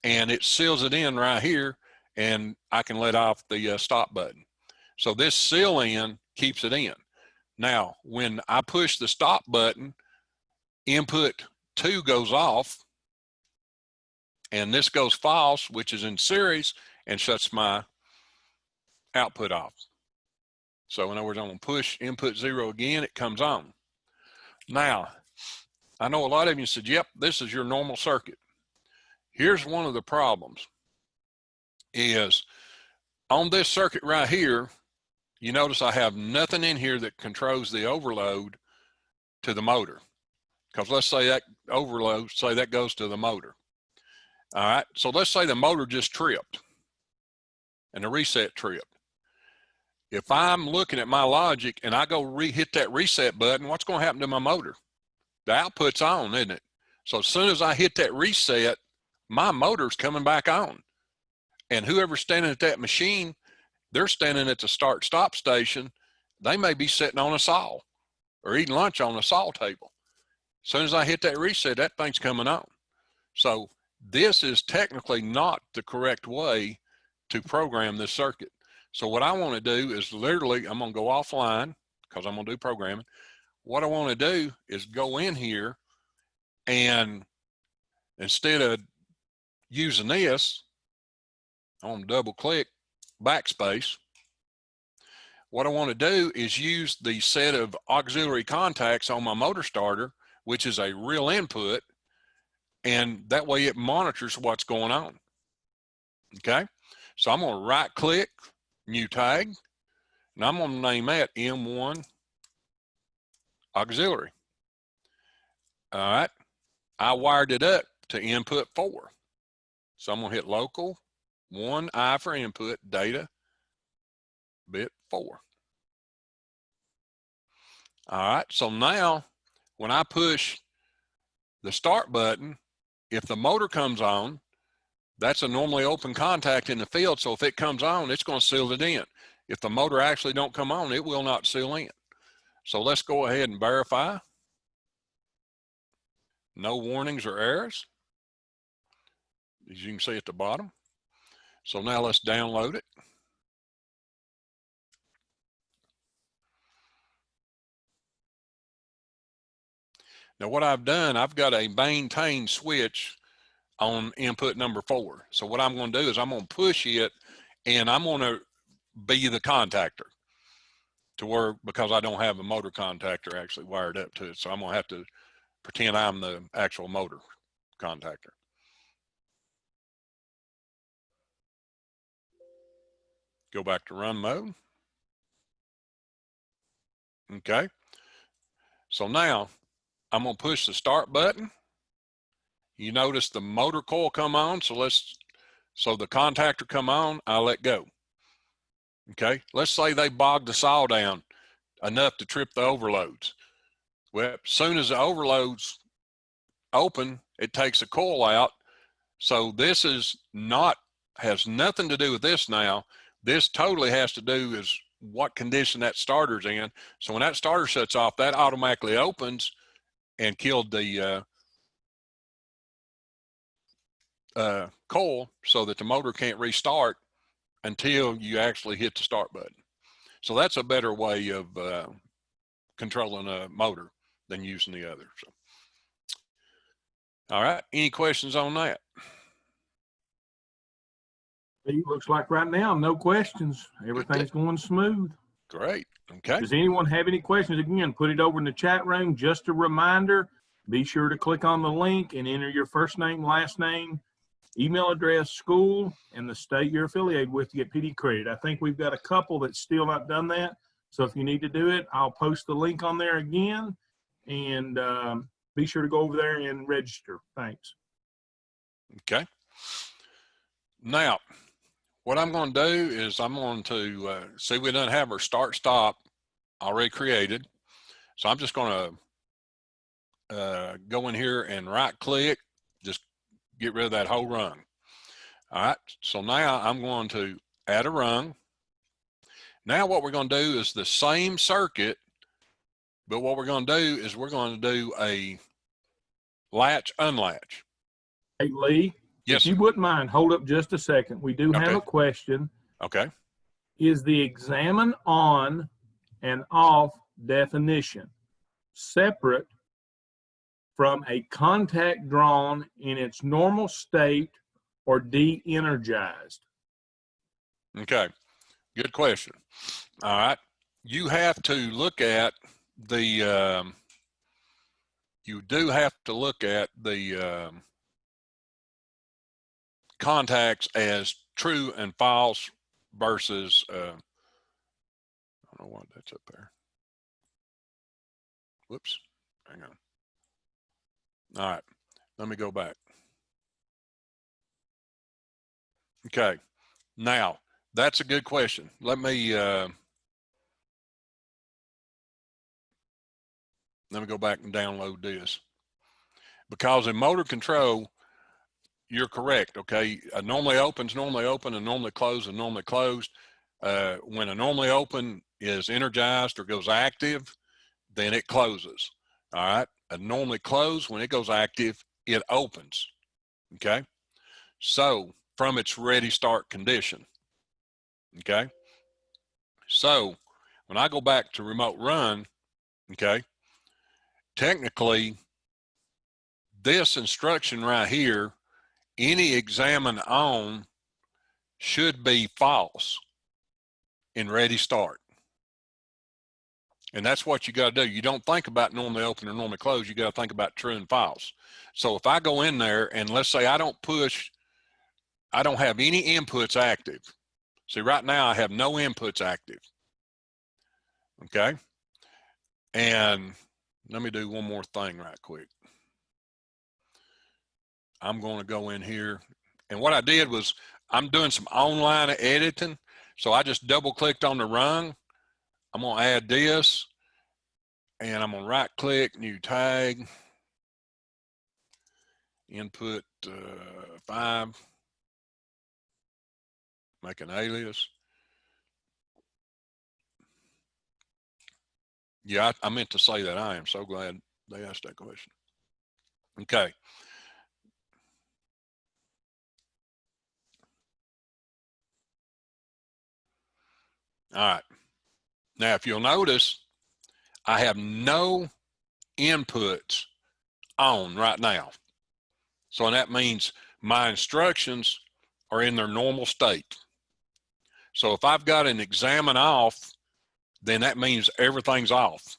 and it seals it in right here, and I can let off the stop button. So this seal in keeps it in. Now, when I push the stop button, input 2 goes off, and this goes false, which is in series, and shuts my output off. So in other words, I'm going to push input 0 again, it comes on. Now, I know a lot of you said, yep, this is your normal circuit. Here's one of the problems is on this circuit right here, you notice I have nothing in here that controls the overload to the motor. Because let's say that overload, say that goes to the motor. All right, so let's say the motor just tripped and the reset tripped. If I'm looking at my logic and I go hit that reset button, what's going to happen to my motor? The output's on, isn't it? So as soon as I hit that reset, my motor's coming back on. And whoever's standing at that machine, they're standing at the start stop station. They may be sitting on a saw or eating lunch on a saw table. As soon as I hit that reset, that thing's coming on. So this is technically not the correct way to program this circuit. So what I want to do is literally, I'm going to go offline because I'm going to do programming. What I want to do is go in here, and instead of using this, I'm going to double click backspace. What I want to do is use the set of auxiliary contacts on my motor starter, which is a real input, and that way it monitors what's going on. Okay, so I'm going to right click, new tag, and I'm going to name that M1 auxiliary. All right, I wired it up to input 4. So I'm going to hit local 1I for input, data bit 4. All right, so now when I push the start button, if the motor comes on, that's a normally open contact in the field. So if it comes on, it's going to seal it in. If the motor actually don't come on, it will not seal in. So let's go ahead and verify. No warnings or errors, as you can see at the bottom. So now let's download it. Now what I've done, I've got a maintain switch on input number 4. So what I'm going to do is I'm going to push it, and I'm going to be the contactor to where, because I don't have a motor contactor actually wired up to it. So I'm going to have to pretend I'm the actual motor contactor. Go back to run mode. Okay. So now I'm going to push the start button. You notice the motor coil come on. So the contactor come on, I let go. Okay. Let's say they bogged the saw down enough to trip the overloads. Well, as soon as the overloads open, it takes the coil out. So this has nothing to do with this now. This totally has to do is what condition that starter's in. So when that starter shuts off, that automatically opens and killed the coil so that the motor can't restart until you actually hit the start button. So that's a better way of controlling a motor than using the other. So, all right, any questions on that? It looks like right now, no questions. Everything's going smooth. Great. Okay. Does anyone have any questions? Again, put it over in the chat room. Just a reminder, be sure to click on the link and enter your first name, last name, email address, school, and the state you're affiliated with to get PD credit. I think we've got a couple that's still not done that. So if you need to do it, I'll post the link on there again, and be sure to go over there and register. Thanks. Okay. Now, what I'm going to do is I'm going to see we don't have our start stop already created. So I'm just going to go in here and right click, just get rid of that whole rung. All right. So now I'm going to add a rung. Now what we're going to do is the same circuit, but what we're going to do is we're going to do a latch unlatch. Hey, Lee. Yes, if you wouldn't mind, hold up just a second. We do have a question. Okay. Is the examine on and off definition separate from a contact drawn in its normal state or de-energized? Okay. Good question. All right. You have to look at the, you do have to look at the contacts as true and false versus, I don't know why that's up there. Whoops, hang on. All right, let me go back. Okay, now that's a good question. Let me go back and download this, because in motor control, you're correct. Okay. Normally open's normally open, and normally closed and normally closed. When a normally open is energized or goes active, then it closes. All right. A normally closed, when it goes active, it opens. Okay. So from its ready start condition. Okay. So when I go back to remote run, okay, technically this instruction right here, any examine on, should be false in ready start. And that's what you got to do. You don't think about normally open or normally close. You got to think about true and false. So if I go in there and let's say I don't have any inputs active. See, right now I have no inputs active. Okay. And let me do one more thing right quick. I'm going to go in here. And what I did was I'm doing some online editing. So I just double clicked on the rung. I'm going to add this and I'm going to right click, new tag, input 5, make an alias. Yeah, I meant to say that. I am so glad they asked that question. Okay. All right. Now, if you'll notice, I have no inputs on right now. So that means my instructions are in their normal state. So if I've got an examine off, then that means everything's off.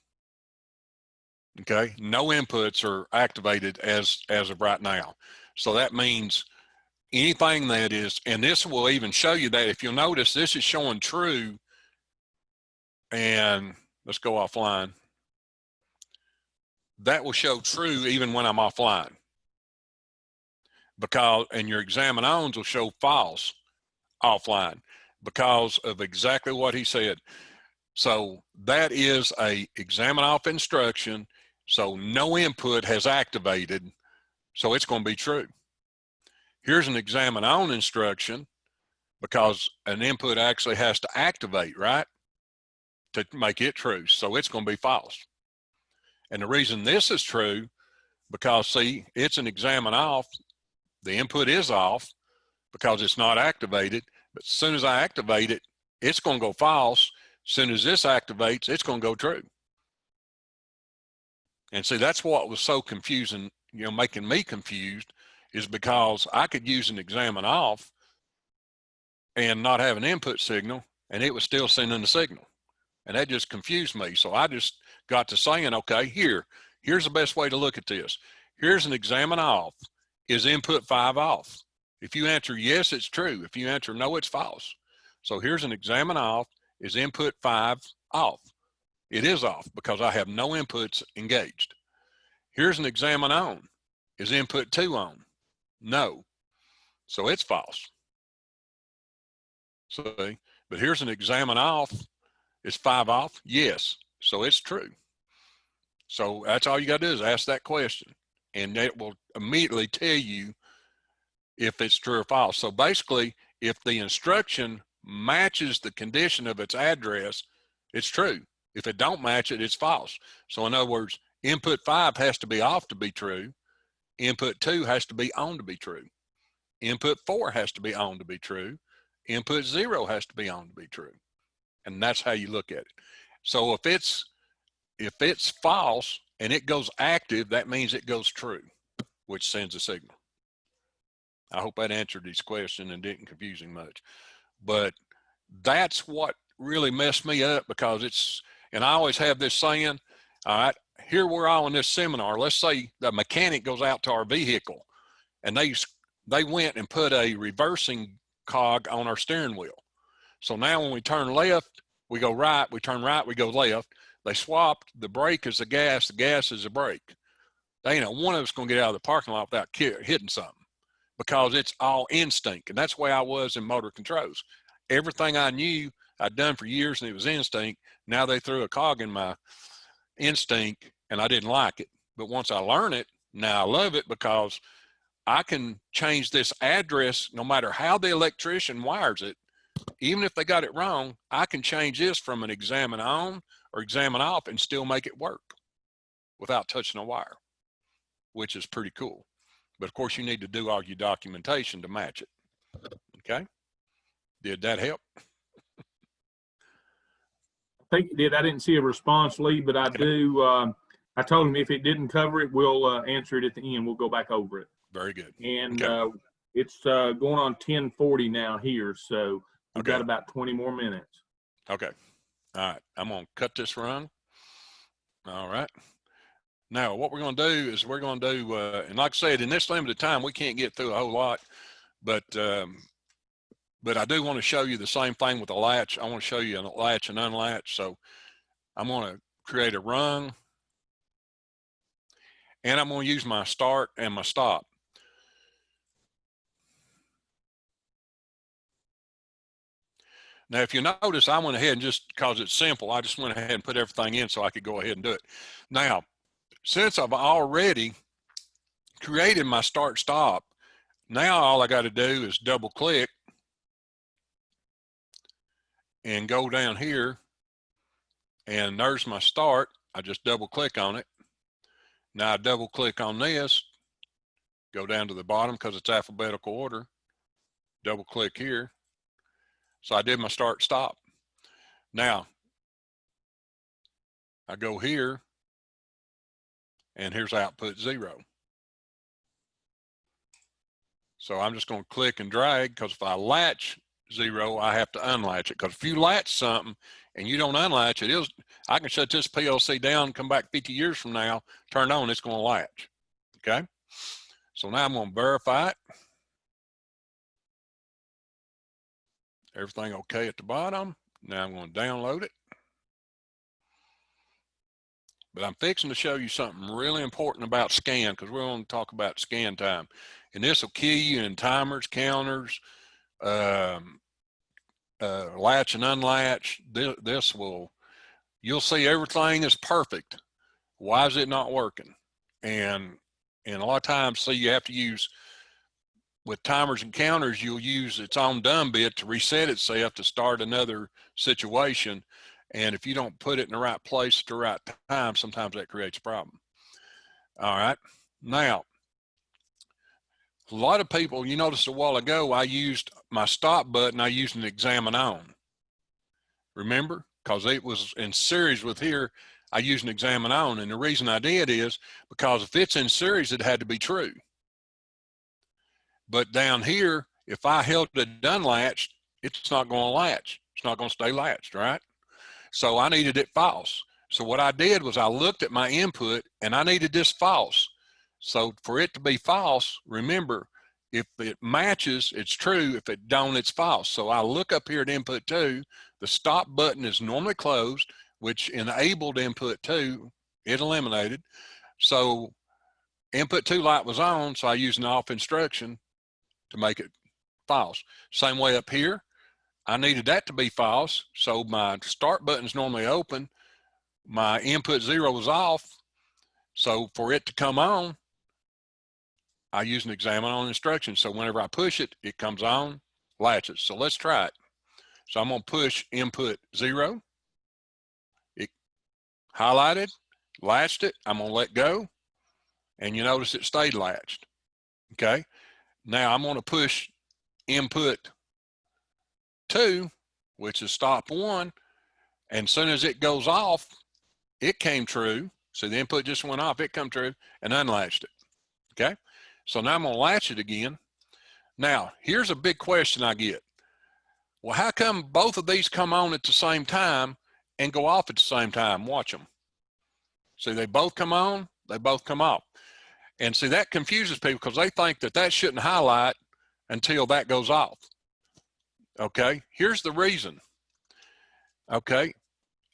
Okay, no inputs are activated as of right now. So that means anything that is, and this will even show you that if you'll notice, this is showing true. And let's go offline. That will show true even when I'm offline. And your examine ons will show false offline because of exactly what he said. So that is a examine off instruction. So no input has activated. So it's going to be true. Here's an examine on instruction because an input actually has to activate, right? To make it true. So it's going to be false. And the reason this is true, because see, it's an examine off. The input is off because it's not activated. But as soon as I activate it, it's going to go false. As soon as this activates, it's going to go true. And see, that's what was so confusing, making me confused, is because I could use an examine off and not have an input signal, and it was still sending the signal. And that just confused me. So I just got to saying, okay, here's the best way to look at this. Here's an examine off. Is input 5 off? If you answer yes, it's true. If you answer no, it's false. So here's an examine off. Is input 5 off? It is off because I have no inputs engaged. Here's an examine on. Is input 2 on? No. So it's false. See, but here's an examine off. Is 5 off? Yes. So it's true. So that's all you got to do is ask that question, and it will immediately tell you if it's true or false. So basically, if the instruction matches the condition of its address, it's true. If it don't match it, it's false. So in other words, input 5 has to be off to be true. Input 2 has to be on to be true. Input 4 has to be on to be true. Input 0 has to be on to be true. And that's how you look at it. So if it's false and it goes active, that means it goes true, which sends a signal. I hope that answered his question and didn't confuse him much. But that's what really messed me up, because and I always have this saying, all right, here we're all in this seminar. Let's say the mechanic goes out to our vehicle and they went and put a reversing cog on our steering wheel. So now when we turn left, we go right, we turn right, we go left. They swapped the brake as the gas is the brake. They ain't one of us going to get out of the parking lot without hitting something, because it's all instinct. And that's the way I was in motor controls. Everything I knew I'd done for years and it was instinct. Now they threw a cog in my instinct and I didn't like it. But once I learned it, now I love it, because I can change this address no matter how the electrician wires it. Even if they got it wrong, I can change this from an examine on or examine off and still make it work without touching a wire, which is pretty cool. But of course, you need to do all your documentation to match it. Okay. Did that help? I think it did. I didn't see a response, Lee, but I do. I told him if it didn't cover it, we'll answer it at the end. We'll go back over it. Very good. And Okay. it's going on 10:40 now here, so we've got about 20 more minutes. Okay. All right. I'm going to cut this run. All right. Now, what we're going to do is we're going to do, and like I said, in this limited time, we can't get through a whole lot, but I do want to show you the same thing with the latch. I want to show you a latch and unlatch. So I'm going to create a rung, and I'm going to use my start and my stop. Now, if you notice, I went ahead and just because it's simple, I just went ahead and put everything in so I could go ahead and do it. Now, since I've already created my start stop, now all I got to do is double click and go down here, and there's my start. I just double click on it. Now I double click on this, go down to the bottom because it's alphabetical order, double click here. So I did my start stop. Now I go here, and here's output 0. So I'm just going to click and drag, because if I latch 0, I have to unlatch it. Because if you latch something and you don't unlatch it, I can shut this PLC down, come back 50 years from now, turn it on, it's going to latch. Okay. So now I'm going to verify it. Everything okay at the bottom. Now I'm going to download it. But I'm fixing to show you something really important about scan, because we're going to talk about scan time. And this will key you in timers, counters, latch and unlatch. This will, you'll see everything is perfect. Why is it not working? And a lot of times, see, you have to use, with timers and counters, you'll use its own dumb bit to reset itself to start another situation. And if you don't put it in the right place at the right time, sometimes that creates a problem. All right. Now, a lot of people, you noticed a while ago, I used my stop button, I used an examine on. Remember? Because it was in series with here, I used an examine on. And the reason I did is because if it's in series, it had to be true. But down here, if I held it unlatched, it's not going to latch. It's not going to stay latched, right? So I needed it false. So what I did was I looked at my input and I needed this false. So for it to be false, remember, if it matches, it's true. If it don't, it's false. So I look up here at input 2, the stop button is normally closed, which enabled input 2, it eliminated. So input 2 light was on, so I used an off instruction to make it false. Same way up here, I needed that to be false. So my start button is normally open. My input 0 was off. So for it to come on, I use an examine on instruction. So whenever I push it, it comes on, latches. So let's try it. So I'm going to push input 0. It highlighted, latched it. I'm going to let go. And you notice it stayed latched. Okay. Now I'm going to push input 2, which is stop 1. And as soon as it goes off, it came true. So the input just went off, it come true, and unlatched it. Okay. So now I'm going to latch it again. Now, here's a big question I get. Well, how come both of these come on at the same time and go off at the same time? Watch them. See, they both come on, they both come off. And see, that confuses people because they think that that shouldn't highlight until that goes off. Okay, here's the reason. Okay,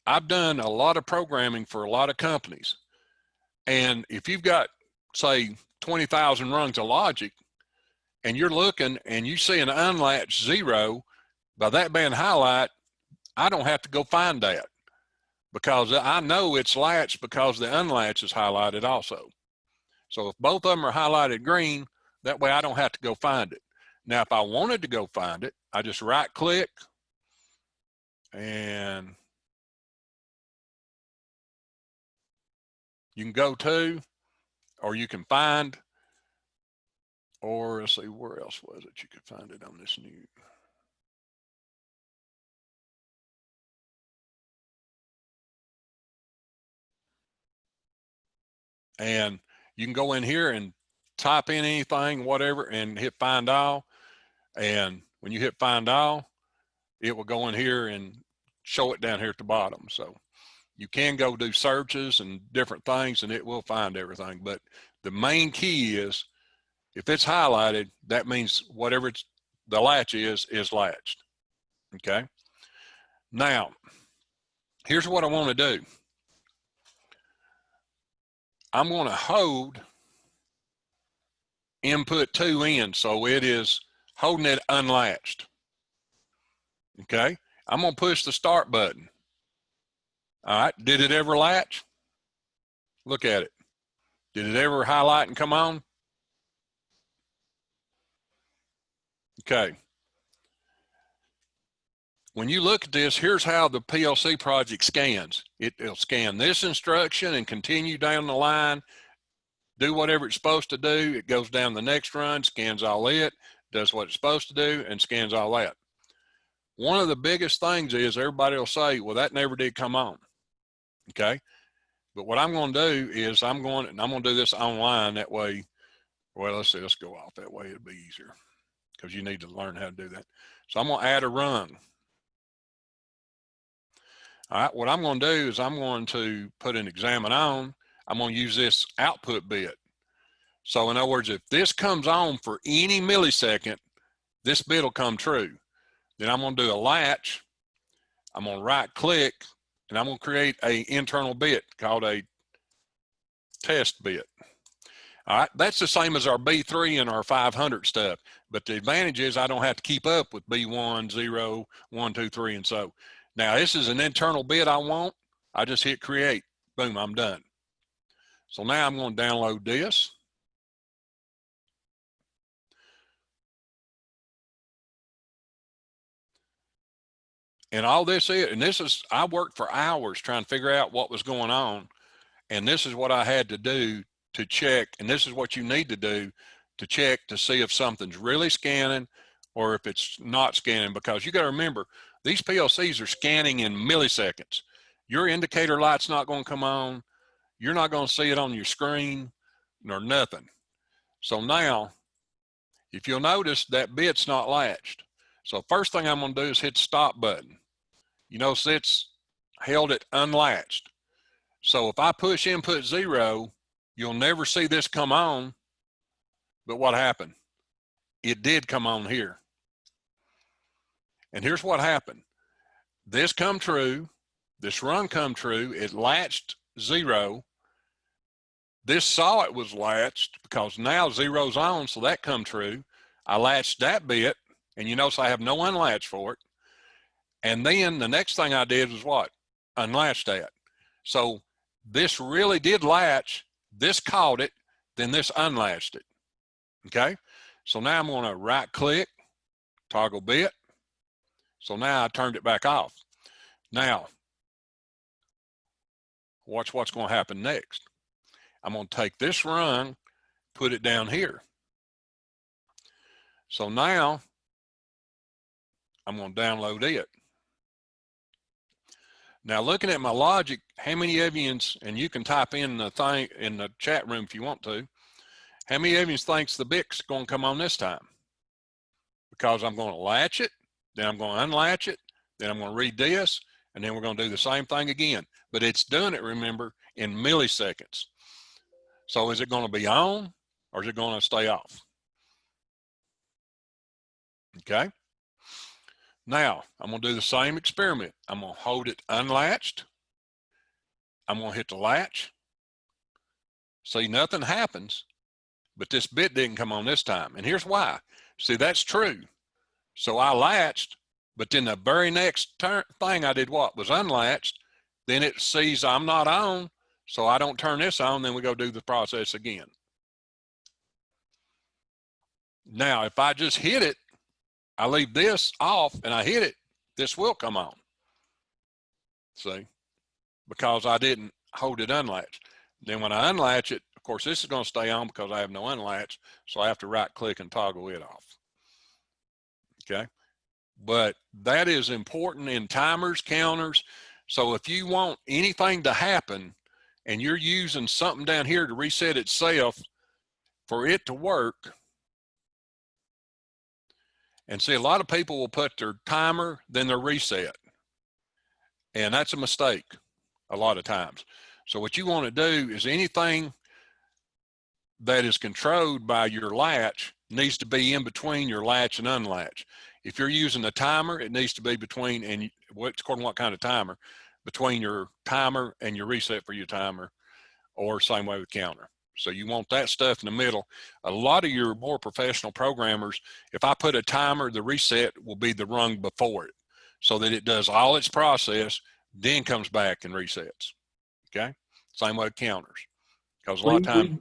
I've done a lot of programming for a lot of companies. And if you've got, say, 20,000 rungs of logic, and you're looking and you see an unlatched 0, by that being highlight, I don't have to go find that because I know it's latched because the unlatched is highlighted also. So if both of them are highlighted green, That way I don't have to go find it. Now, if I wanted to go find it, I just right click and you can go to, or you can find, or let's see, where else was it? You could find it on this new. And you can go in here and type in anything, whatever, and hit find all. And when you hit find all, it will go in here and show it down here at the bottom. So you can go do searches and different things and it will find everything. But the main key is if it's highlighted, that means whatever the latch is latched. Okay. Now, here's what I want to do. I'm going to hold input 2 in, so it is holding it unlatched. Okay, I'm going to push the start button. All right, did it ever latch? Look at it. Did it ever highlight and come on? Okay. When you look at this, here's how the PLC project scans. It'll scan this instruction and continue down the line, do whatever it's supposed to do. It goes down the next run, scans all it, does what it's supposed to do, and scans all that. One of the biggest things is everybody will say, well, that never did come on. Okay. But what I'm going to do is I'm going to do this online. That way, well, let's see, let's go off that way. It'll be easier because you need to learn how to do that. So I'm going to add a rung. All right, what I'm going to do is I'm going to put an examine on. I'm going to use this output bit. So in other words, if this comes on for any millisecond, this bit will come true. Then I'm going to do a latch. I'm going to right click and I'm going to create an internal bit called a test bit. All right, that's the same as our B3 and our 500 stuff. But the advantage is I don't have to keep up with B1, 0, 1, 2, 3, and so. Now this is an internal bit I want. I just hit create. Boom, I'm done. So now I'm going to download this. And all this is, and this is, I worked for hours trying to figure out what was going on. And this is what I had to do to check. And this is what you need to do to check to see if something's really scanning or if it's not scanning, because you got to remember, these PLCs are scanning in milliseconds. Your indicator light's not going to come on. You're not going to see it on your screen nor nothing. So now, if you'll notice, that bit's not latched. So first thing I'm going to do is hit stop button. You notice it's held it unlatched. So if I push input 0, you'll never see this come on. But what happened? It did come on here. And here's what happened. This come true. This run come true. It latched 0. This saw it was latched because now 0's on, so that come true. I latched that bit, and you notice I have no unlatch for it. And then the next thing I did was what? Unlatched that. So this really did latch. This caught it, then this unlatched it. Okay? So now I'm going to right click, toggle bit. So now I turned it back off. Now, watch what's going to happen next. I'm going to take this rung, put it down here. So now I'm going to download it. Now looking at my logic, how many of you, and you can type in the thing in the chat room if you want to, how many of you thinks the bit's going to come on this time? Because I'm going to latch it, then I'm going to unlatch it, then I'm going to read this, and then we're going to do the same thing again. But it's doing it, remember, in milliseconds. So is it going to be on or is it going to stay off? Okay. Now I'm going to do the same experiment. I'm going to hold it unlatched. I'm going to hit the latch. See, nothing happens, but this bit didn't come on this time. And here's why. See, that's true. So I latched, but then the very next thing I did what? Was unlatched. Then it sees I'm not on, so I don't turn this on, then we go do the process again. Now, if I just hit it, I leave this off and I hit it, this will come on. See, because I didn't hold it unlatched. Then when I unlatch it, of course, this is going to stay on because I have no unlatch. So I have to right click and toggle it off. Okay. But that is important in timers, counters. So if you want anything to happen and you're using something down here to reset itself for it to work, and see, a lot of people will put their timer, then their reset. And that's a mistake a lot of times. So what you want to do is anything that is controlled by your latch needs to be in between your latch and unlatch. If you're using a timer, it needs to be between, and what's according to what kind of timer, between your timer and your reset for your timer, or same way with counter. So you want that stuff in the middle. A lot of your more professional programmers, if I put a timer, the reset will be the rung before it, so that it does all its process, then comes back and resets. Okay, same way with counters, because a lot of times,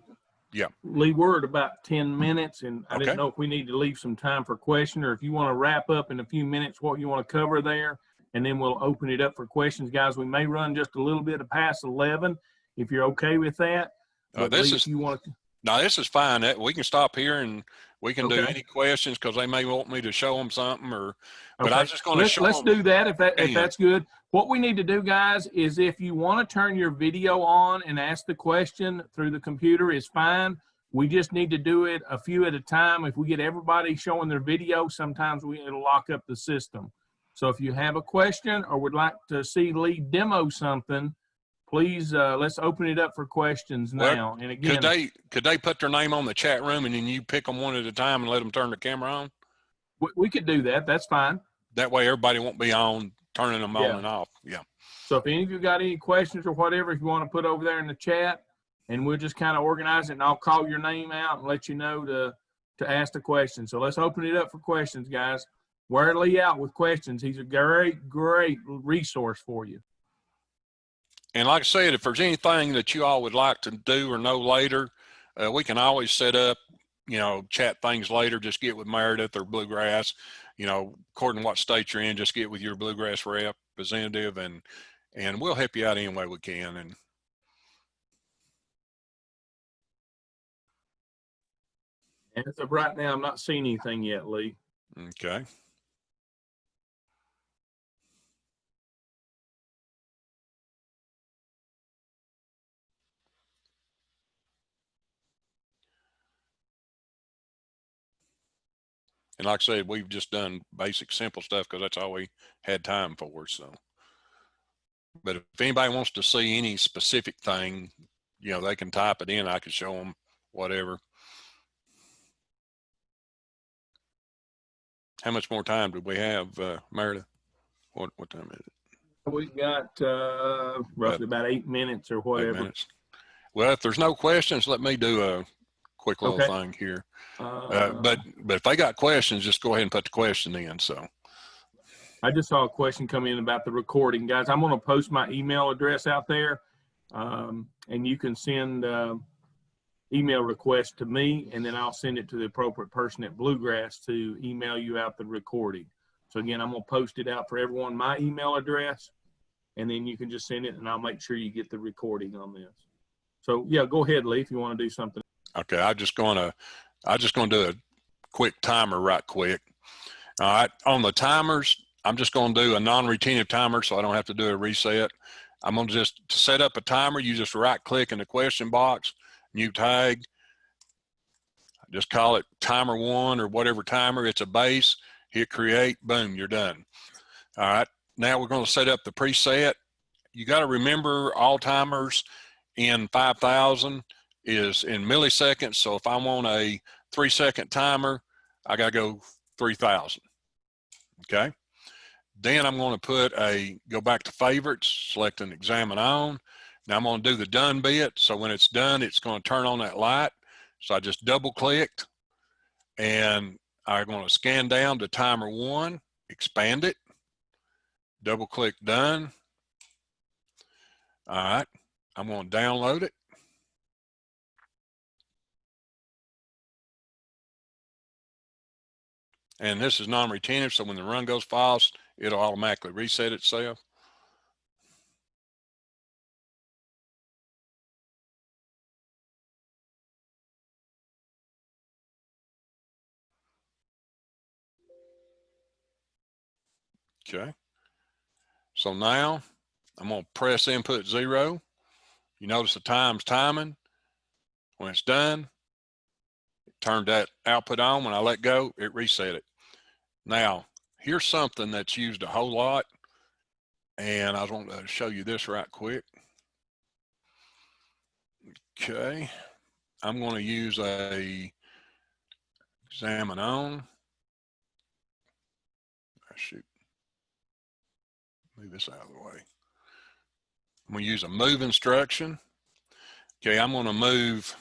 yeah. Lee, we're at about 10 minutes, and I didn't Okay. know if we need to leave some time for question, or if you want to wrap up in a few minutes what you want to cover there, and then we'll open it up for questions. Guys, we may run just a little bit past 11 if you're okay with that. But Lee, if you want to. No, this is fine. We can stop here and we can do Okay. any questions because they may want me to show them something, or. But Okay. I was just going to show Let's them. do that if that's good. What we need to do, guys, is if you want to turn your video on and ask the question through the computer, is fine. We just need to do it a few at a time. If we get everybody showing their video, sometimes it'll lock up the system. So if you have a question or would like to see Lee demo something, please let's open it up for questions now. And again, could they put their name on the chat room and then you pick them one at a time and let them turn the camera on? We could do that. That's fine. That way everybody won't be on turning them on and off. Yeah. So if any of you got any questions or whatever, if you want to put over there in the chat, and we'll just kind of organize it, and I'll call your name out and let you know to ask the question. So let's open it up for questions, guys. Wear Lee out with questions. He's a great resource for you. And like I said, if there's anything that you all would like to do or know later, we can always set up, chat things later. Just get with Meredith or Bluegrass, according to what state you're in, just get with your Bluegrass representative and we'll help you out any way we can. And as of right now, I'm not seeing anything yet, Lee. Okay. And like I said, we've just done basic, simple stuff because that's all we had time for. So, but if anybody wants to see any specific thing, they can type it in. I can show them whatever. How much more time do we have, Meredith? What time is it? We've got roughly about 8 minutes or whatever. 8 minutes. Well, if there's no questions, let me do a quick little thing here. But if they got questions, just go ahead and put the question in. So I just saw a question come in about the recording, guys. I'm going to post my email address out there, and you can send email requests to me, and then I'll send it to the appropriate person at Bluegrass to email you out the recording. So again, I'm going to post it out for everyone, my email address, and then you can just send it, and I'll make sure you get the recording on this. So yeah, go ahead, Lee, if you want to do something. Okay, I'm just going to do a quick timer right quick. All right, on the timers, I'm just going to do a non-retentive timer so I don't have to do a reset. I'm going to set up a timer. You just right click in the question box, new tag, just call it timer 1 or whatever timer. It's a base, hit create, boom, you're done. All right, now we're going to set up the preset. You got to remember all timers in 5000 is in milliseconds. So if I want a 3-second timer, I got to go 3000. Okay. Then I'm going to go back to favorites, select an examine on. Now I'm going to do the done bit. So when it's done, it's going to turn on that light. So I just double clicked and I'm going to scan down to timer 1, expand it, double click done. All right. I'm going to download it. And this is non-retentive, so when the run goes false, it'll automatically reset itself. Okay. So now I'm going to press input 0. You notice the time's timing. When it's done, it turned that output on. When I let go, it reset it. Now, here's something that's used a whole lot, and I want to show you this right quick. Okay, I'm going to use a examine on. Shoot, move this out of the way. I'm going to use a move instruction. Okay, I'm going to move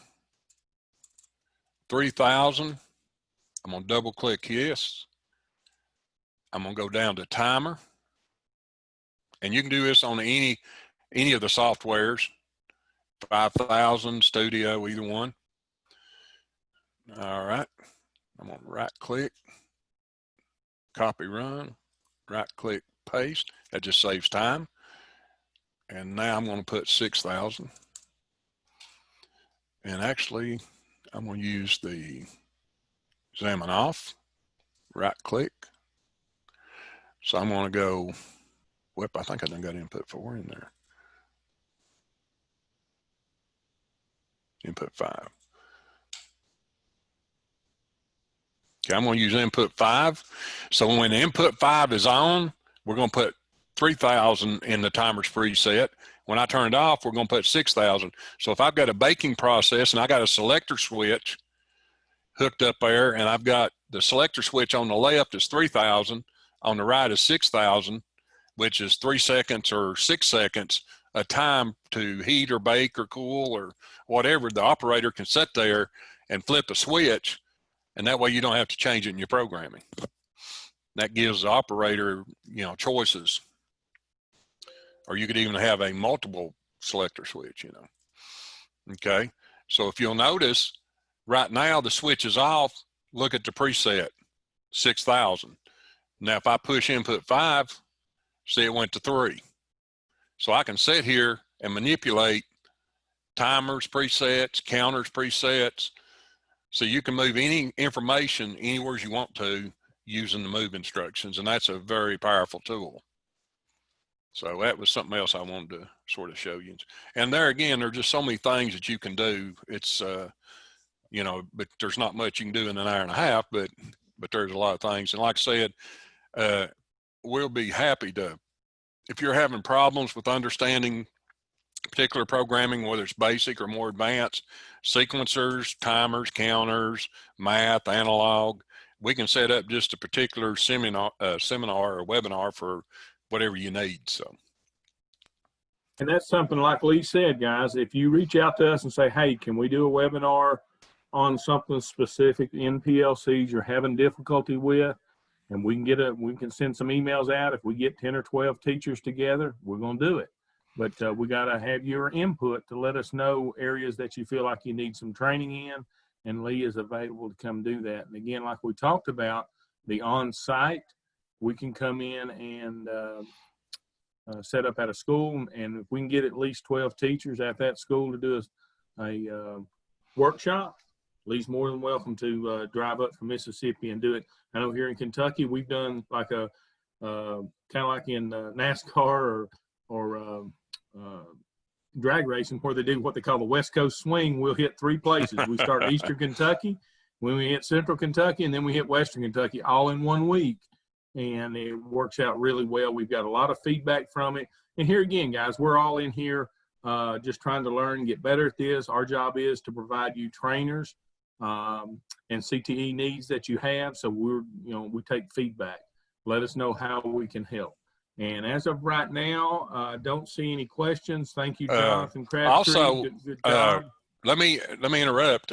3,000. I'm going to double click this. I'm going to go down to timer. And you can do this on any of the softwares, 5,000, Studio, either one. All right, I'm going to right click, copy run, right click, paste. That just saves time. And now I'm going to put 6,000. And actually, I'm going to use the examine off, right click. So I'm going to go, whoop, I think I done got input 4 in there. Input 5. Okay, I'm going to use input 5. So when input 5 is on, we're going to put 3,000 in the timer's preset. When I turn it off, we're going to put 6,000. So if I've got a baking process and I got a selector switch hooked up there, and I've got the selector switch on the left is 3,000, on the right is 6,000, which is 3 seconds or 6 seconds a time to heat or bake or cool or whatever. The operator can sit there and flip a switch, and that way you don't have to change it in your programming. That gives the operator, you know, choices. Or you could even have a multiple selector switch, you know. Okay, so if you'll notice, right now the switch is off. Look at the preset, 6,000. Now if I push input 5, see it went to 3. So I can sit here and manipulate timers presets, counters presets, so you can move any information anywhere you want to using the move instructions, and that's a very powerful tool. So that was something else I wanted to sort of show you. And there again, there are just so many things that you can do. It's, you know, but there's not much you can do in an hour and a half, but there's a lot of things. And like I said, we'll be happy to, if you're having problems with understanding particular programming, whether it's basic or more advanced, sequencers, timers, counters, math, analog, we can set up just a particular seminar or webinar for whatever you need. So, and that's something like Lee said, guys, if you reach out to us and say, hey, can we do a webinar on something specific in PLCs you're having difficulty with, and we can send some emails out. If we get 10 or 12 teachers together, we're going to do it. But we got to have your input to let us know areas that you feel like you need some training in, and Lee is available to come do that. And again, like we talked about, the on-site, we can come in and set up at a school, and if we can get at least 12 teachers at that school to do a workshop, Lee's more than welcome to drive up from Mississippi and do it. I know here in Kentucky, we've done like a kind of like in NASCAR or drag racing, where they do what they call the West Coast swing. We'll hit 3 places. We start in Eastern Kentucky, when we hit Central Kentucky, and then we hit Western Kentucky all in 1 week. And it works out really well. We've got a lot of feedback from it. And here again, guys, we're all in here just trying to learn and get better at this. Our job is to provide you trainers and CTE needs that you have. So we take feedback. Let us know how we can help. And as of right now, don't see any questions. Thank you, Jonathan Crabtree. Also, good job. Let me interrupt.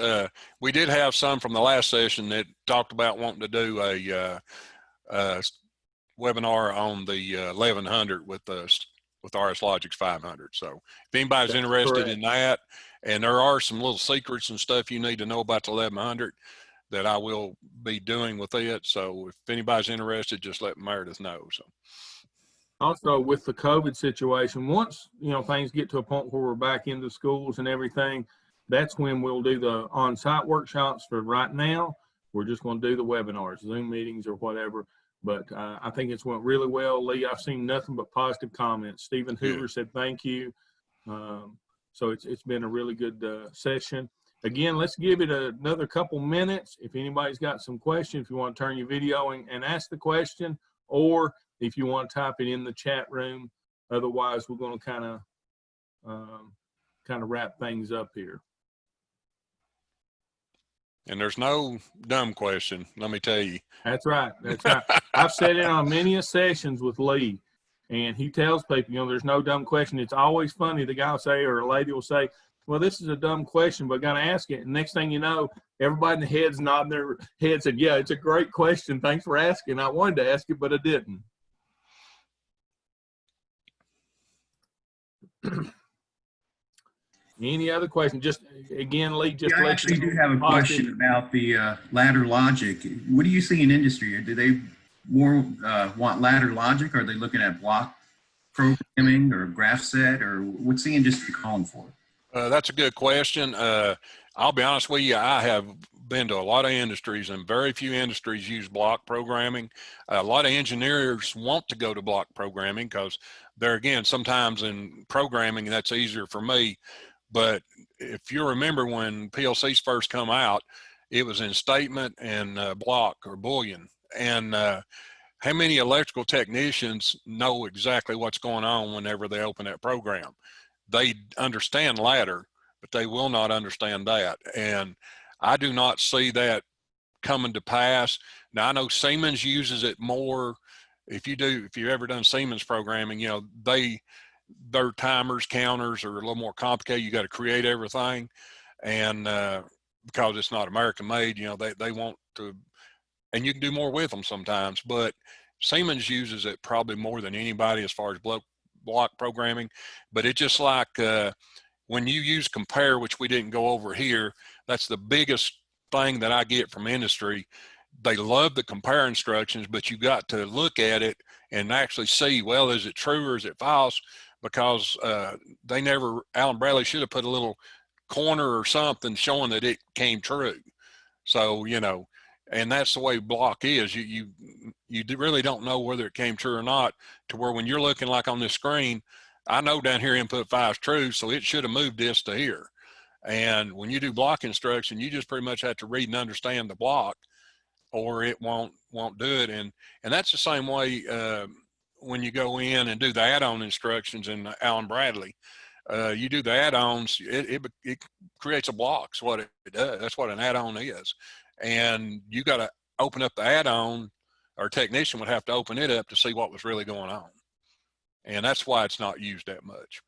We did have some from the last session that talked about wanting to do a webinar on the 1100 with Rslogix 500. So if anybody's interested in that, and there are some little secrets and stuff you need to know about the 1100, that I will be doing with it. So if anybody's interested, just let Meredith know. So. Also, with the COVID situation, once, you know, things get to a point where we're back into schools and everything, that's when we'll do the on-site workshops. For right now, we're just going to do the webinars, Zoom meetings or whatever. But I think it's went really well. Lee, I've seen nothing but positive comments. Stephen Hoover said thank you. So it's been a really good session. Again, let's give it another couple minutes. If anybody's got some questions, if you want to turn your video and ask the question, or if you want to type it in the chat room. Otherwise, we're going to kind of wrap things up here. And there's no dumb question, let me tell you. That's right. That's right. I've said it on many sessions with Lee, and he tells people, you know, there's no dumb question. It's always funny. The guy will say, or a lady will say, well, this is a dumb question, but got to ask it. And next thing you know, everybody in the head's nodding their head, said, yeah, it's a great question. Thanks for asking. I wanted to ask it, but I didn't. Any other questions? Just again, Lee, just I actually do have a question about the ladder logic. What do you see in industry? Do they more want ladder logic? Or are they looking at block programming or graph set, or what's the industry calling for? That's a good question. I'll be honest with you, I have been to a lot of industries, and very few industries use block programming. A lot of engineers want to go to block programming because they're, again, sometimes in programming, that's easier for me. But if you remember when PLCs first come out, it was in statement and block or Boolean. And how many electrical technicians know exactly what's going on whenever they open that program? They understand ladder, but they will not understand that. And I do not see that coming to pass. Now, I know Siemens uses it more. If you've ever done Siemens programming, you know, their timers, counters are a little more complicated. You got to create everything. And because it's not American made, you know, they want to, and you can do more with them sometimes, but Siemens uses it probably more than anybody as far as block programming. But it's just like when you use compare, which we didn't go over here, that's the biggest thing that I get from industry. They love the compare instructions, but you got to look at it and actually see, well, is it true or is it false? Because Alan Bradley should have put a little corner or something showing that it came true. So, you know, and that's the way block is. You really don't know whether it came true or not, to where when you're looking like on this screen, I know down here input 5 is true, so it should have moved this to here. And when you do block instruction, you just pretty much have to read and understand the block, or it won't do it. And that's the same way when you go in and do the add-on instructions in Alan Bradley. You do the add-ons, it creates a block. That's what it does. That's what an add-on is. And you got to open up the add-on, or a technician would have to open it up to see what was really going on. And that's why it's not used that much.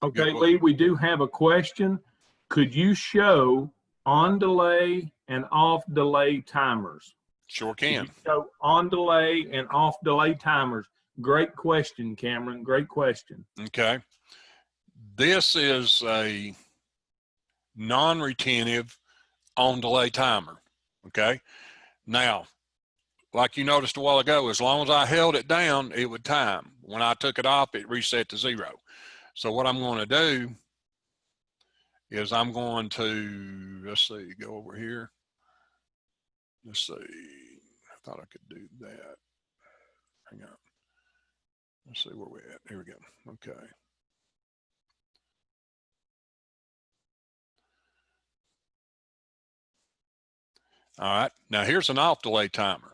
Okay, Lee, we do have a question. Could you show on delay and off delay timers? Sure can. So on delay and off delay timers. Great question, Cameron. Great question. Okay. This is a non-retentive on delay timer. Okay. Now, like you noticed a while ago, as long as I held it down, it would time. When I took it off, it reset to 0. So what I'm going to do is I'm going to, let's see, go over here. Let's see. I thought I could do that. Hang on. Let's see where we're at. Here we go. Okay. All right. Now here's an off delay timer.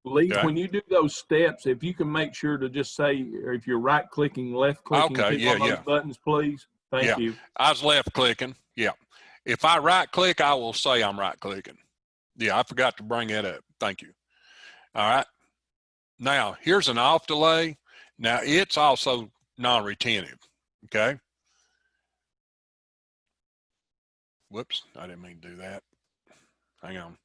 Lee, Okay. when you do those steps, if you can make sure to just say, or if you're right clicking, left clicking, Okay. click on those buttons, please. Thank you. I was left clicking. Yeah. If I right click, I will say I'm right clicking. Yeah, I forgot to bring that up. Thank you. All right. Now here's an off delay. Now it's also non-retentive. Okay. Whoops. I didn't mean to do that. Hang on.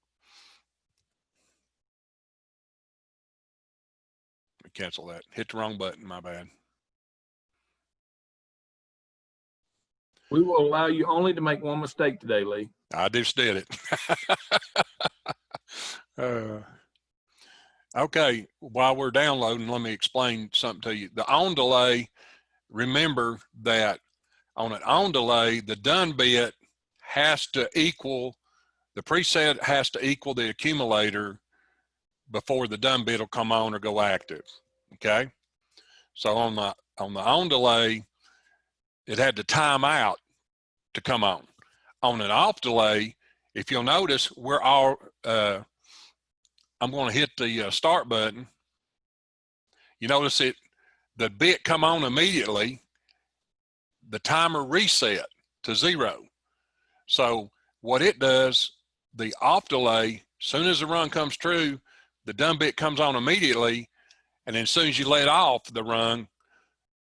Cancel that. Hit the wrong button. My bad. We will allow you only to make one mistake today, Lee. I just did it. Okay, while we're downloading, let me explain something to you. The on delay, remember that on an on delay, the done bit has to equal, the preset has to equal the accumulator before the done bit will come on or go active, okay? So on the on delay, it had to time out to come on. On an off delay, if you'll notice, we're all, I'm going to hit the start button. You notice the bit come on immediately, the timer reset to 0. So what it does, the off delay, soon as the run comes true, the done bit comes on immediately, and then as soon as you let off the run,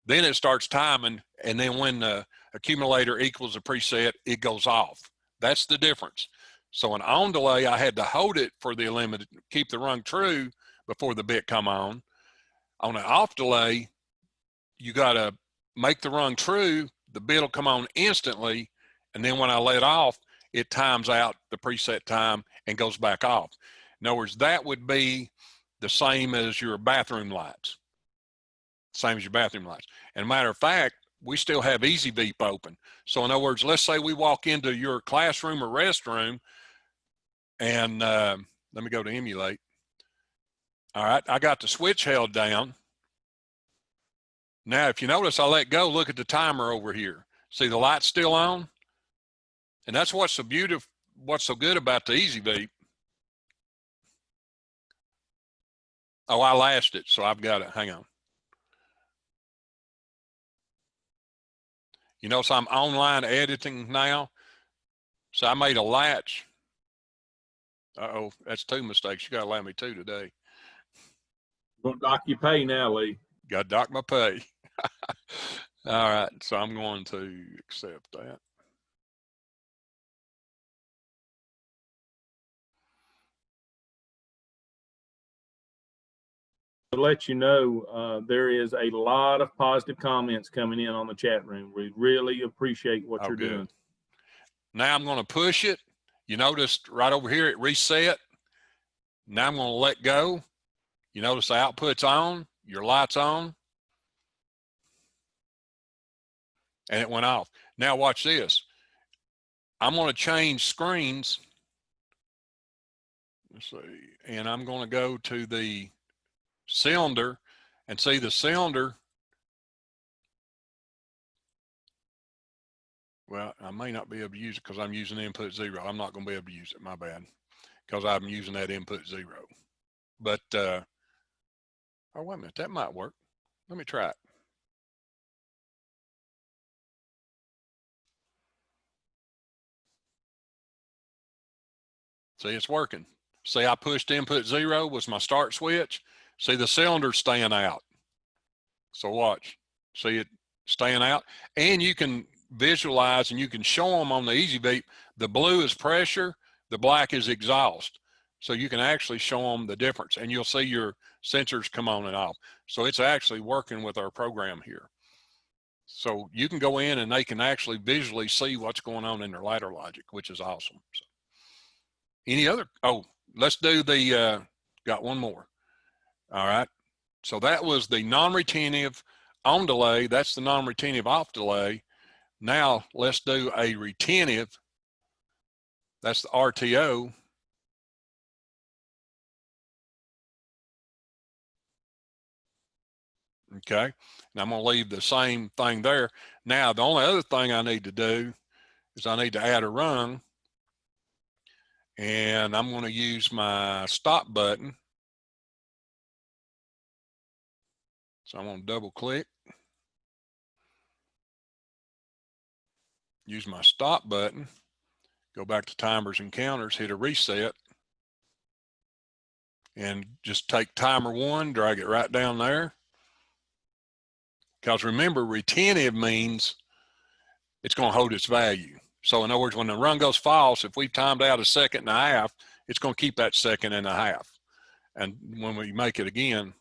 then it starts timing, and then when the accumulator equals the preset, it goes off. That's the difference. So an on delay, I had to hold it for the limited, keep the run true before the bit come on. On an off delay, you got to make the run true, the bit will come on instantly, and then when I let off, it times out the preset time and goes back off. In other words, that would be the same as your bathroom lights. Same as your bathroom lights. And matter of fact, we still have Easy Veep open. So in other words, let's say we walk into your classroom or restroom, and let me go to emulate. All right, I got the switch held down. Now, if you notice, I let go, look at the timer over here. See the light's still on? And that's what's so beautiful, what's so good about the Easy Veep. Oh, I lashed it, so I've got it, hang on. You know, so I'm online editing now. So I made a latch. Uh-oh, that's 2 mistakes. You got to allow me 2 today. Don't dock your pay now, Lee. Got to dock my pay. All right, so I'm going to accept that. To let you know, there is a lot of positive comments coming in on the chat room. We really appreciate what you're doing. Now I'm going to push it. You noticed right over here, it reset. Now I'm going to let go. You notice the output's on, your light's on, and it went off. Now watch this. I'm going to change screens. Let's see, and I'm going to go to the cylinder and see the cylinder. Well, I may not be able to use it because I'm using input 0. I'm not going to be able to use it, my bad, because I'm using that input 0. But, oh, wait a minute, that might work. Let me try it. See, it's working. See, I pushed input 0 was my start switch. See, the cylinder's staying out. So watch, see it staying out. And you can visualize and you can show them on the Easy Veep, the blue is pressure, the black is exhaust. So you can actually show them the difference, and you'll see your sensors come on and off. So it's actually working with our program here. So you can go in and they can actually visually see what's going on in their ladder logic, which is awesome. So any other, oh, let's do the, got one more. All right. So that was the non-retentive on delay. That's the non-retentive off delay. Now let's do a retentive. That's the RTO. Okay. And I'm going to leave the same thing there. Now, the only other thing I need to do is I need to add a rung. And I'm going to use my stop button. So I'm going to double click. Use my stop button. Go back to timers and counters, hit a reset. And just take timer 1, drag it right down there. Because remember, retentive means it's going to hold its value. So in other words, when the run goes false, if we've timed out 1.5 seconds, it's going to keep that 1.5 seconds. And when we make it again,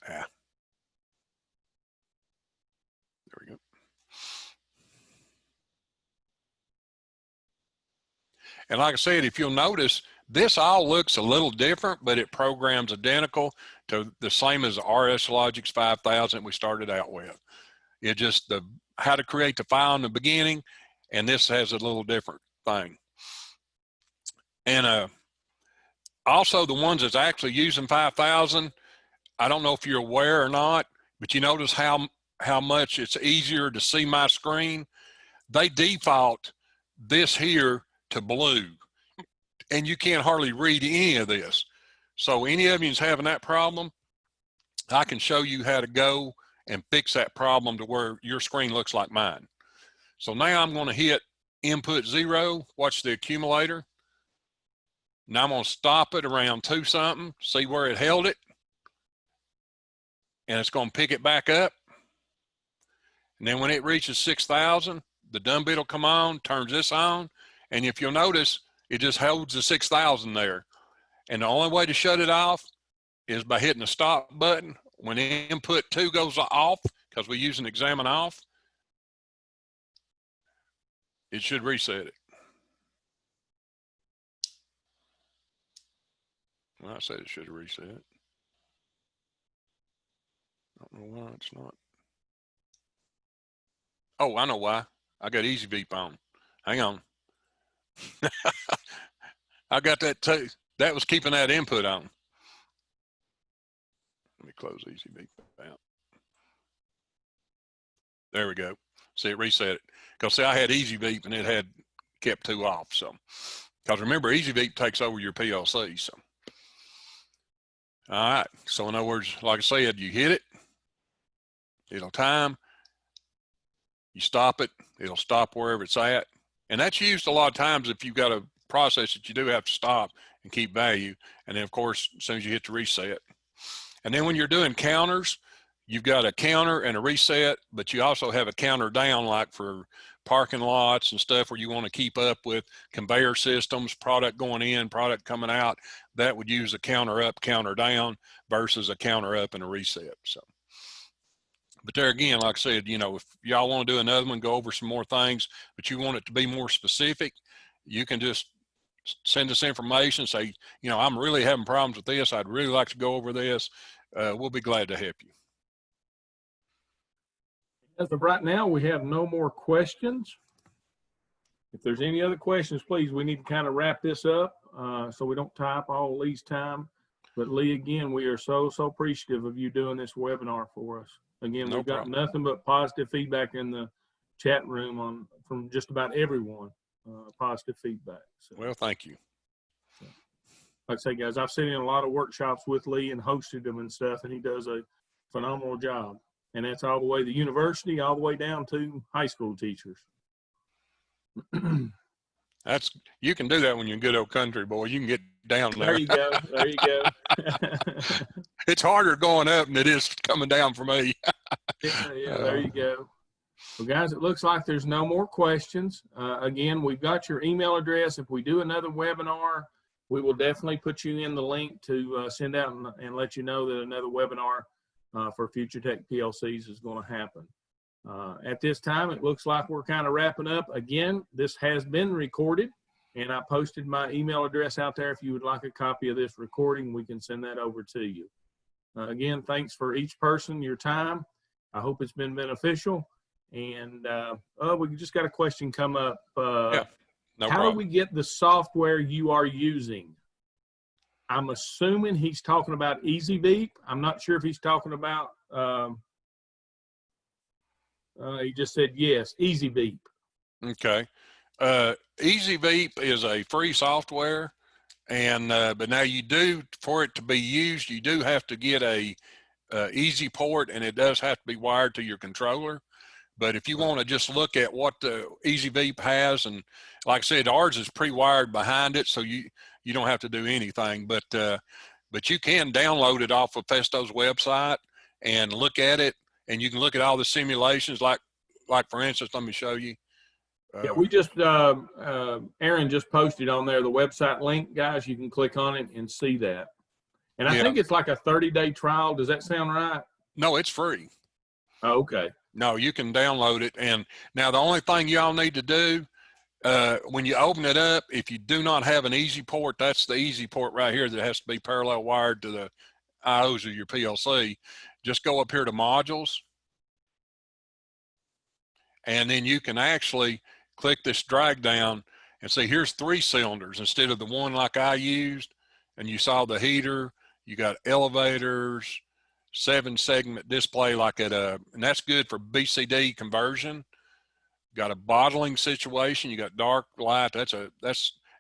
there we go. And like I said, if you'll notice, this all looks a little different, but it programs identical to the same as the Rslogix 5000 we started out with. It just how to create the file in the beginning, and this has a little different thing. And also the ones that's actually using 5000, I don't know if you're aware or not, but you notice how much it's easier to see my screen. They default this here to blue, and you can't hardly read any of this. So any of you is having that problem, I can show you how to go and fix that problem to where your screen looks like mine. So now I'm going to hit input 0, watch the accumulator. Now I'm going to stop it around 2 something, see where it held it, and it's going to pick it back up. And then when it reaches 6,000, the done bit will come on, turns this on, and if you'll notice, it just holds the 6,000 there. And the only way to shut it off is by hitting the stop button. When input 2 goes off, because we use an examine off, it should reset it. Well, I said it should reset. I don't know why it's not. Oh, I know why. I got Easy Beep on. Hang on. I got that too. That was keeping that input on. Let me close Easy Beep out. There we go. See, it reset it. Because see, I had Easy Beep and it had kept 2 off. So, because remember, Easy Beep takes over your PLC. So, all right. So in other words, like I said, you hit it, it'll time. You stop it, it'll stop wherever it's at. And that's used a lot of times if you've got a process that you do have to stop and keep value. And then of course, as soon as you hit the reset. And then when you're doing counters, you've got a counter and a reset, but you also have a counter down, like for parking lots and stuff where you want to keep up with conveyor systems, product going in, product coming out. That would use a counter up, counter down versus a counter up and a reset. So. But there again, like I said, you know, if y'all want to do another one, go over some more things, but you want it to be more specific, you can just send us information, say, you know, I'm really having problems with this. I'd really like to go over this. We'll be glad to help you. As of right now, we have no more questions. If there's any other questions, please, we need to kind of wrap this up so we don't tie up all Lee's time. But Lee, again, we are so appreciative of you doing this webinar for us. Again, we've got nothing but positive feedback in the chat room from just about everyone, positive feedback. So, well, thank you. Like I say, guys, I've sat in a lot of workshops with Lee and hosted them and stuff, and he does a phenomenal job. And that's all the way to the university, all the way down to high school teachers. You can do that when you're a good old country boy. You can get down there. There you go. There you go. It's harder going up than it is coming down for me. Yeah, there you go. Well, guys, it looks like there's no more questions. Again, we've got your email address. If we do another webinar, we will definitely put you in the link to send out and let you know that another webinar for Future Tech PLCs is going to happen. At this time, it looks like we're kind of wrapping up. Again, this has been recorded, and I posted my email address out there. If you would like a copy of this recording, we can send that over to you. Again, thanks for each person, your time. I hope it's been beneficial. And we just got a question come up. Yeah, no how problem. do we get the software you are using? I'm assuming he's talking about Easy Beep. I'm not sure if he's talking about, he just said yes, Easy Beep. Okay. Easy Beep is a free software, and but now you do, for it to be used, you do have to get a Easy port, and it does have to be wired to your controller. But if you want to just look at what the Easy Beep has, and like I said, ours is pre-wired behind it, so you don't have to do anything. But you can download it off of Festo's website and look at it, and you can look at all the simulations. Like for instance, let me show you. Yeah, we just Aaron just posted on there the website link, guys. You can click on it and see that. And I think it's like a 30-day trial. Does that sound right? No, it's free. Oh, okay. No, you can download it. And now the only thing y'all need to do when you open it up, if you do not have an easy port, that's the easy port right here that has to be parallel wired to the IOs of your PLC. Just go up here to modules, and then you can actually click this drag down and see here's 3 cylinders instead of the one like I used. And you saw the heater, you got elevators, 7-segment display like at a, and that's good for BCD conversion. Got a bottling situation, you got dark light, that's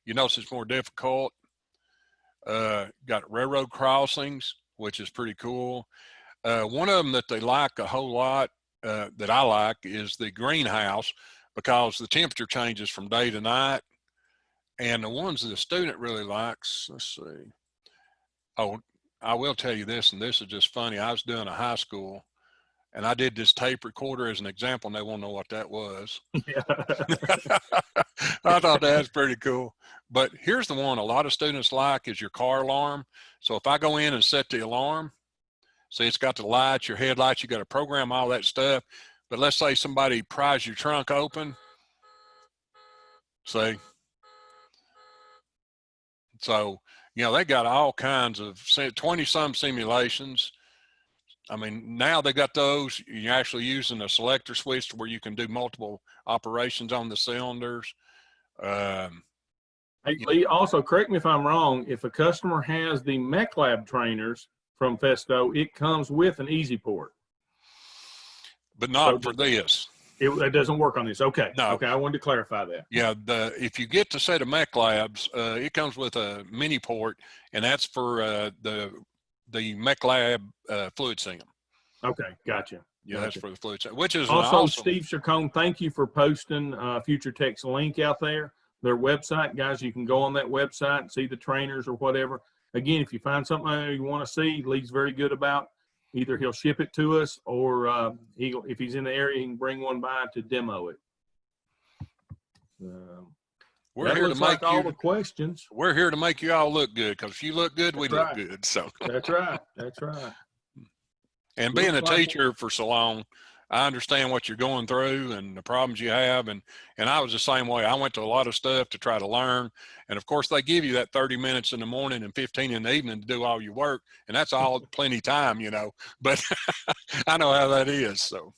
you notice it's more difficult. Got railroad crossings, which is pretty cool. One of them that they like a whole lot, that I like, is the greenhouse, because the temperature changes from day to night. And the ones that the student really likes, let's see. Oh, I will tell you this, and this is just funny. I was doing a high school, and I did this tape recorder as an example, and they won't know what that was. Yeah. I thought that was pretty cool. But here's the one a lot of students like is your car alarm. So if I go in and set the alarm, see, it's got the lights, your headlights, you got to program all that stuff. But let's say somebody pries your trunk open. See? So, you know, they got all kinds of 20-some simulations. I mean, now they got those. You're actually using a selector switch to where you can do multiple operations on the cylinders. Hey, Lee, also correct me if I'm wrong. If a customer has the MechLab trainers from Festo, it comes with an easy port. But not for this. It doesn't work on this. Okay. No. Okay. I wanted to clarify that. Yeah. If you get the set of MechLabs, it comes with a mini port, and that's for the MechLab fluid sim. Okay. Gotcha. Yeah, that's for the fluid sim, which is also awesome. Steve Chacon, thank you for posting Future Tech's link out there. Their website, guys, you can go on that website and see the trainers or whatever. Again, if you find something you want to see, Lee's very good about. Either he'll ship it to us, or if he's in the area, he can bring one by to demo it. We're here to make all the questions. We're here to make you all look good, because if you look good, we look good. So that's right. That's right. And being a teacher for so long, I understand what you're going through and the problems you have. And I was the same way. I went to a lot of stuff to try to learn. And of course they give you that 30 minutes in the morning and 15 in the evening to do all your work. And that's all plenty time, you know, but I know how that is. So.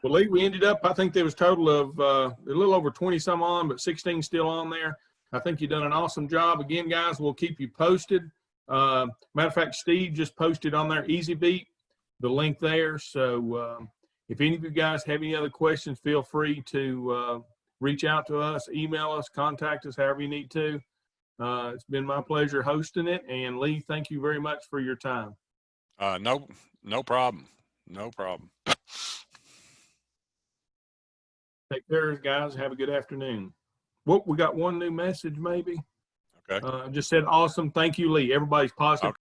Well, Lee, we ended up, I think there was a total of a little over 20 some on, but 16 still on there. I think you've done an awesome job. Again, guys, we'll keep you posted. Matter of fact, Steve just posted on there EasyBeat, the link there. So if any of you guys have any other questions, feel free to reach out to us, email us, contact us, however you need to. It's been my pleasure hosting it. And Lee, thank you very much for your time. No problem. No problem. Take care, guys. Have a good afternoon. Well, we got one new message maybe. Okay. Just said, awesome. Thank you, Lee. Everybody's positive. Okay.